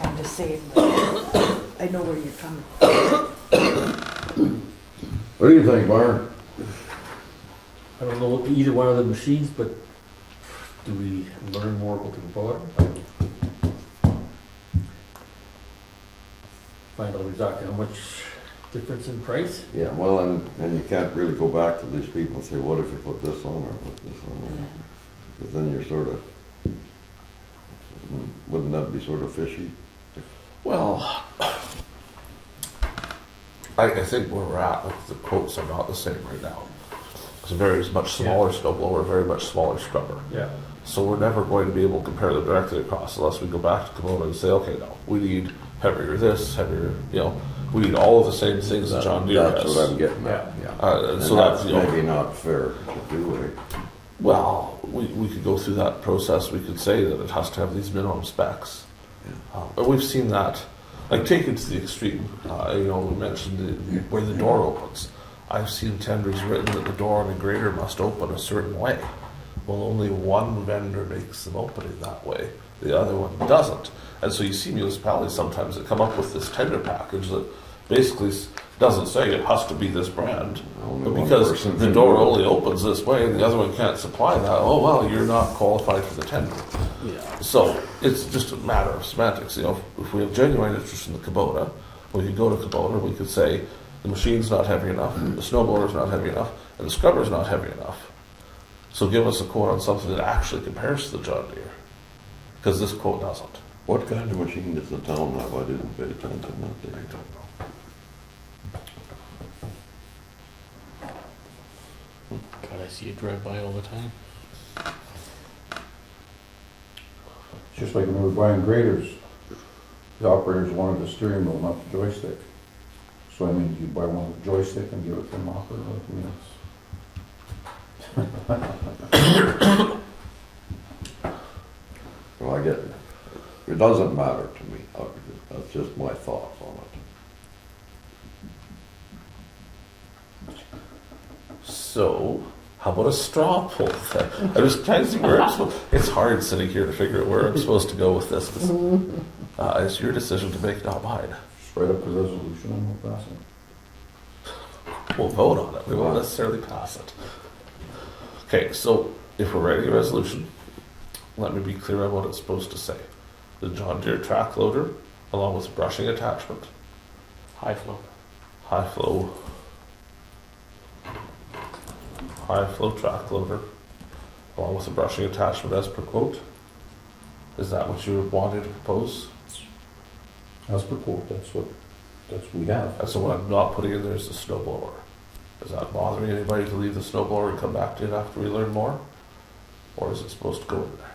I'm just saying, that I know where you're coming from. What do you think, Byron? I don't know either one of the machines, but do we learn more about the Kubota? Find out exactly how much difference in price? Yeah, well, and you can't really go back to these people and say, what if you put this on or put this on? Because then you're sort of, wouldn't that be sort of fishy? Well, I think where we're at, like, the quotes are not the same right now. It's a very much smaller snow blower, very much smaller scrubber. Yeah. So we're never going to be able to compare them directly across unless we go back to Kubota and say, okay, no, we need heavier this, heavier, we need all of the same things that John Deere That's has. what I'm getting at, yeah. And So that's that's, maybe not fair to do it. well, we could go through that process. We could say that it has to have these minimum specs. And we've seen that, like, take it to the extreme. We mentioned where the door opens. I've seen tenders written that the door on a grader must open a certain way. Well, only one vendor makes them opening that way. The other one doesn't. And so you see municipalities sometimes that come up with this tender package that basically doesn't say it has to be this brand. Only But one because person the can door do it. only opens this way and the other one can't supply that, oh, well, you're not qualified for the tender. Yeah. So it's just a matter of semantics. If we have genuine interest in the Kubota, we could go to Kubota, we could say the machine's not heavy enough, the snowblower's not heavy enough, and the scrubber's not heavy enough. So give us a quote on something that actually compares to the John Deere. Because this quote doesn't. What kind of machine does the town have? I didn't pay attention that day. God, I see it drive by all the time. It's just like when we were buying graders, the operators wanted the steering wheel, not the joystick. So I mean, you buy one with a joystick and give it to them operator, Well, I get it. It doesn't matter to me. That's just my thoughts on it. So, how about a straw poll then? I'm just trying to see where I'm supposed. It's hard sitting here to figure out where I'm supposed to go with this. It's your decision to make, not mine. Just write up the resolution and we'll pass it. We'll vote on it. We won't necessarily pass it. Okay, so if we're writing a resolution, let me be clear on what it's supposed to say. The John Deere track loader, along with brushing attachment, High flow. high flow track loader, along with the brushing attachment as per quote. Is that what you wanted to propose? As per quote, that's what we have. That's the one I'm not putting in there is the snow blower. Is that bothering anybody to leave the snow blower and come back to it after we learn more? Or is it supposed to go in there?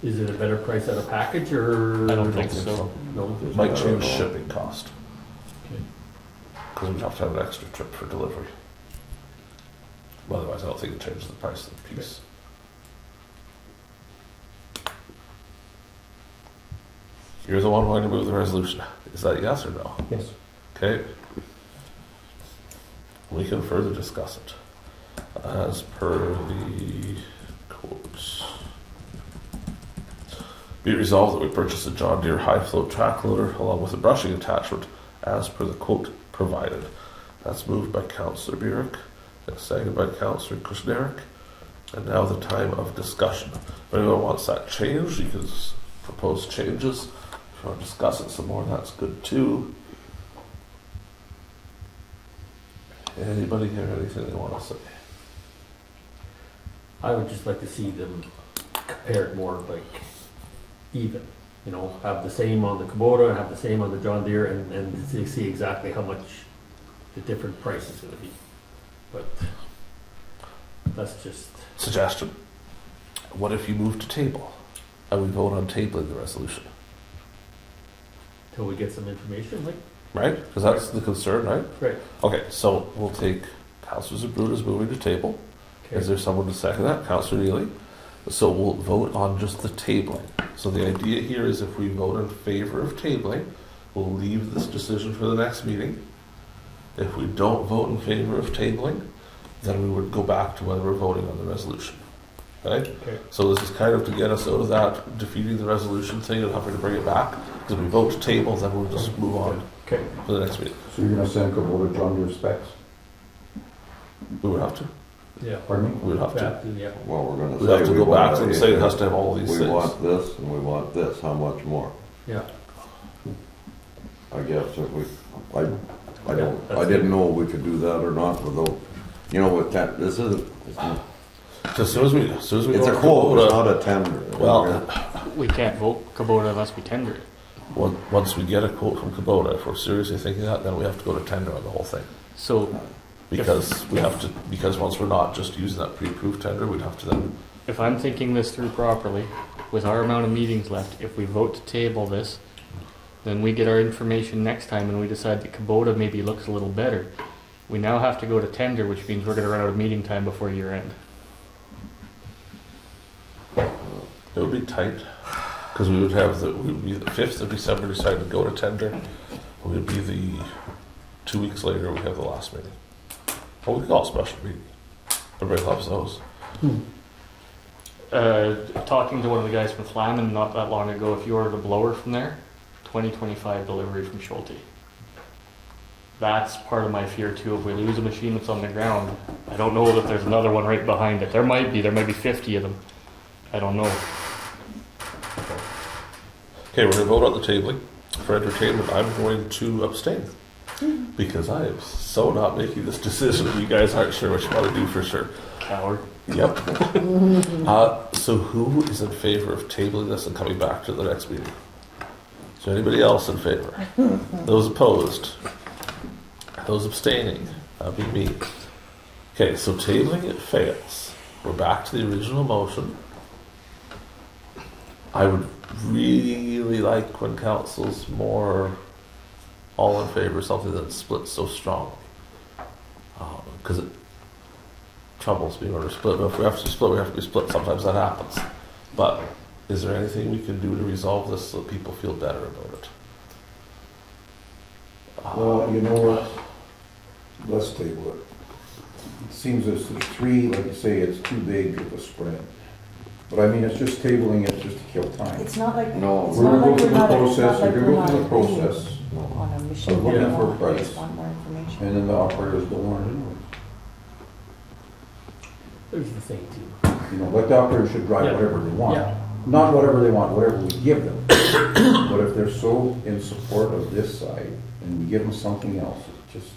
Is it a better price at a package or? I don't think so. No. It might change know. shipping cost. Okay. Because we'd have to have an extra trip for delivery. Otherwise, I don't think it changes the price of the piece. You're the one going to move the resolution. Is that yes or no? Yes. Okay. We can further discuss it. As per the quotes. Be it resolved that we purchase a John Deere high flow track loader along with a brushing attachment as per the quote provided. That's moved by Councillor Burick, that's seconded by Councillor Kushniryk. And now the time of discussion. If anyone wants that changed, you can propose changes. If you want to discuss it some more, that's good too. Anybody have anything they want to say? I would just like to see them compared more like even, have the same on the Kubota, have the same on the John Deere and see exactly how much the different price is gonna be. But that's just, Suggestion. What if you move to table and we vote on tabling the resolution? till we get some information, like, Right? Because that's the concern, right? right, Okay, so we'll take Councillor Zbirun is moving to table. Is okay, there someone to second that? Councillor Neely. So we'll vote on just the tabling. So the idea here is if we vote in favor of tabling, we'll leave this decision for the next meeting. If we don't vote in favor of tabling, then we would go back to when we're voting on the resolution. Okay? okay. So this is kind of to get us out of that defeating the resolution thing and having to bring it back. Because if we vote to table, then we'll just move on Okay, to the next meeting. So you're gonna send Kubota John Deere specs? We would have to. Yeah. Pardon me? We'd have to, Yeah. Well, we're gonna we'd say have to we go back want to them and say it has to have all these We things. want this and we want this, how much more? Yeah. I guess if we, I Yeah, I didn't know we could do that or not without, you know, with that, this is, So as soon as we it's go a to quote, it's Kubota, not a tender. well, We can't vote Kubota unless we tender it. once we get a quote from Kubota, if we're seriously thinking that, then we have to go to tender on the whole thing. So Because we have to, because once we're not just using that pre-approved tender, we'd have to then, if I'm thinking this through properly, with our amount of meetings left, if we vote to table this, then we get our information next time and we decide that Kubota maybe looks a little better. We now have to go to tender, which means we're gonna run out of meeting time before year end. it would be tight. Because we would have we would be the 5th of December decide to go to tender. It would be the 2 weeks later we have the last meeting. Well, we call it a special meeting. Everybody loves those. Talking to one of the guys from Flamin not that long ago, if you ordered a blower from there, 2025 delivery from Schulte. That's part of my fear too. If we lose a machine that's on the ground, I don't know that there's another one right behind it. There might be 50 of them. I don't know. Okay, we're going to vote on the tabling. For entertainment, I'm going to abstain. Because I am so not making this decision. You guys aren't sure what you want to do for sure. Coward. Yep. So who is in favor of tabling this and coming back to the next meeting? Is there anybody else in favor? Those opposed? Those abstaining? That'd be me. Okay, so tabling it fails. We're back to the original motion. I would really like when council's more all in favor of something that splits so strongly. Because it troubles me when we're split. But if we have to split, we have to be split. Sometimes that happens. But is there anything we can do to resolve this so people feel better about it? Well, you know what? Let's table it. It seems as there's three, like you say, it's too big of a spread. But I mean, it's just tabling it just to kill time. It's not like, No, it's We're not gonna go like through we're the not, it's process, not like we're we're gonna go not through the agreeing process, on a machine. of looking We for a want- we price. just want more information. and then the operators don't want it anyway. There's the thing too. You know, let the operators should drive Yeah. whatever they want. Yeah. Not whatever they want, whatever we give them. But if they're so in support of this side, and we give them something else, it just,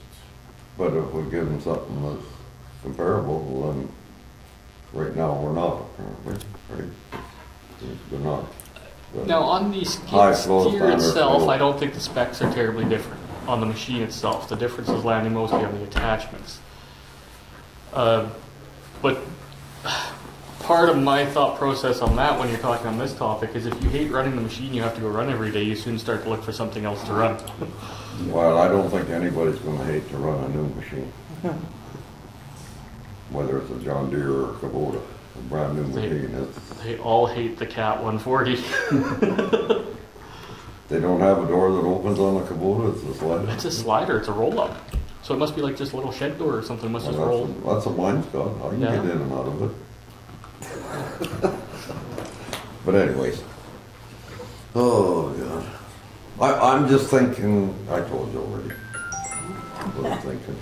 but if we give them something that's comparable, well, then, right now, we're not, apparently, right? They're not. Now on the High skid flow steer standard itself, flow. I don't think the specs are terribly different on the machine itself. The difference is landing mostly on the attachments. But part of my thought process on that when you're talking on this topic is if you hate running the machine you have to go run every day, you soon start to look for something else to run. Well, I don't think anybody's gonna hate to run a new machine. Whether it's a John Deere or a Kubota, a brand new machine, They all hate the Cat 140. they don't have a door that opens on the Kubota, it's a sled. It's a slider, it's a roll up. So it must be like just a little shed door or something, it must just roll. That's a mine's got, I can Yeah. get in and out of it. But anyways. Oh, God. I'm just thinking, I told you already. What I'm thinking.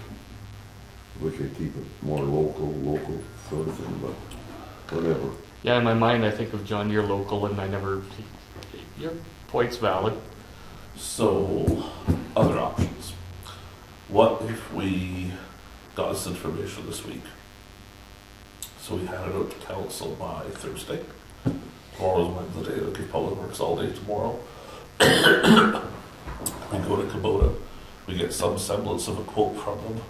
Wish I'd keep it more local sort of thing, but whatever. Yeah, in my mind I think of John Deere local and I never, your point's valid. So, other options. What if we got this information this week? So we had it out to council by Thursday. Tomorrow's Wednesday, it'll give Public Works all day tomorrow. We go to Kubota, we get some semblance of a quote from them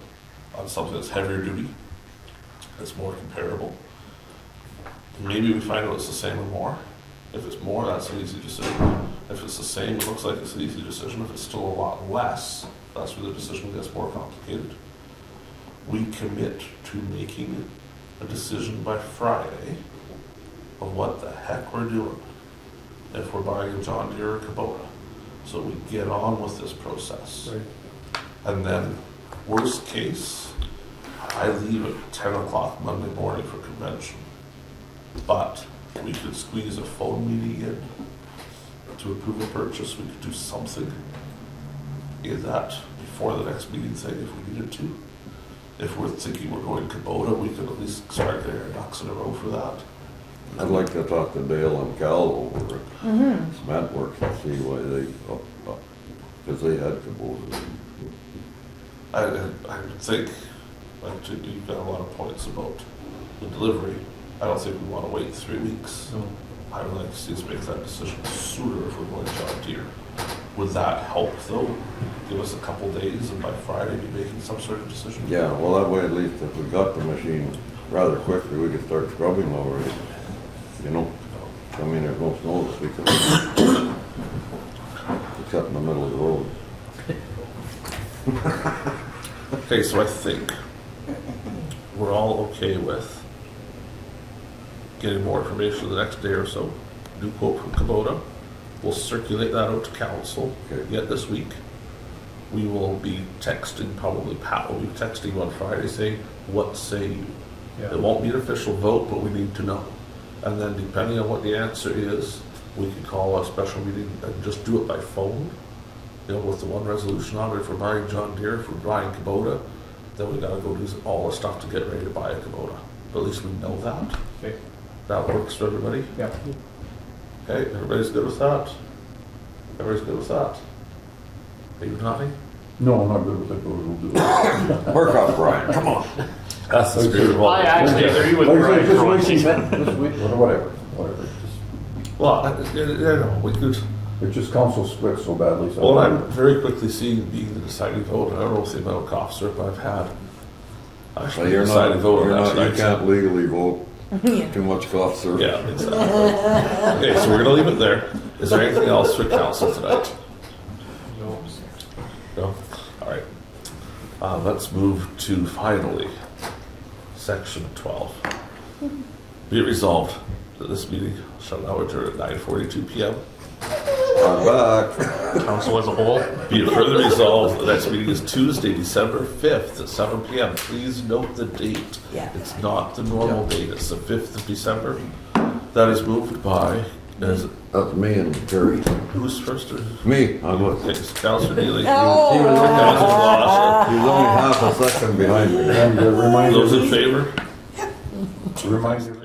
on something that's heavier duty, that's more comparable. Maybe we find out it's the same or more. If it's more, that's an easy decision. If it's the same, it looks like it's an easy decision. If it's still a lot less, that's where the decision gets more complicated. We commit to making a decision by Friday of what the heck we're doing if we're buying a John Deere or Kubota. So we get on with this process. Right. And then, worst case, I leave at 10 o'clock Monday morning for convention. But we could squeeze a phone meeting in to approve a purchase. We could do something in that before the next meeting thing if we needed to. if we're thinking we're going Kubota, we could at least start getting our ducks in a row for that. I'd like to talk to Dale and Cal over at Cement Works and see why they, because they had Kubota. I would think, like, you've got a lot of points about the delivery. I don't think we want to wait 3 weeks. No. I would like to see us make that decision sooner if we're going John Deere. Would that help though? Give us a couple days and by Friday be making some sort of decision? Yeah, well, that way at least if we got the machine rather quickly, we could start scrubbing already. You know, I mean, there's no snow this week. Except in the middle of the road. Okay, so I think we're all okay with getting more information the next day or so. New quote from Kubota. We'll circulate that out to council Okay. yet this week. We will be texting, probably Pat will be texting you on Friday saying, what say you? Yeah. It won't be an official vote, but we need to know. And then depending on what the answer is, we can call a special meeting and just do it by phone. You know, with the one resolution on it, if we're buying John Deere, if we're buying Kubota, then we gotta go do all the stuff to get ready to buy a Kubota. But at least we know that. Okay. That works for everybody? Yeah. Okay, everybody's good with that? Everybody's good with that? Are you nodding? No, I'm not good with it, but we'll do it. Work up, Brian, come on. That's the spirit of all. I actually agree with Like I Brian. said, for once. this week, whatever. Well, I know, we could, It's just council split so badly, so. well, I'm very quickly seeing being the deciding vote, and I don't know if the amount of cough syrup I've had. Well, Actually, you're deciding not, vote you're on not, that you tonight. can't legally vote Yeah. too much cough syrup. Yeah, exactly. Okay, so we're gonna leave it there. Is there anything else for council tonight? No? All right. Let's move to finally, section 12. Be it resolved that this meeting shall now adjourn at 9:42 PM. I'm back. Council as a whole. Be it further resolved, the next meeting is Tuesday, December 5th at 7 PM. Please note the date. Yeah. It's not the normal date, it's the 5th of December. That is moved by, is, That's me and Carrie. who's first? Me, I'm with. Okay, it's Councillor Neely. Oh. Councillor Blosha. He's only half a second behind me. And Those in favor? reminder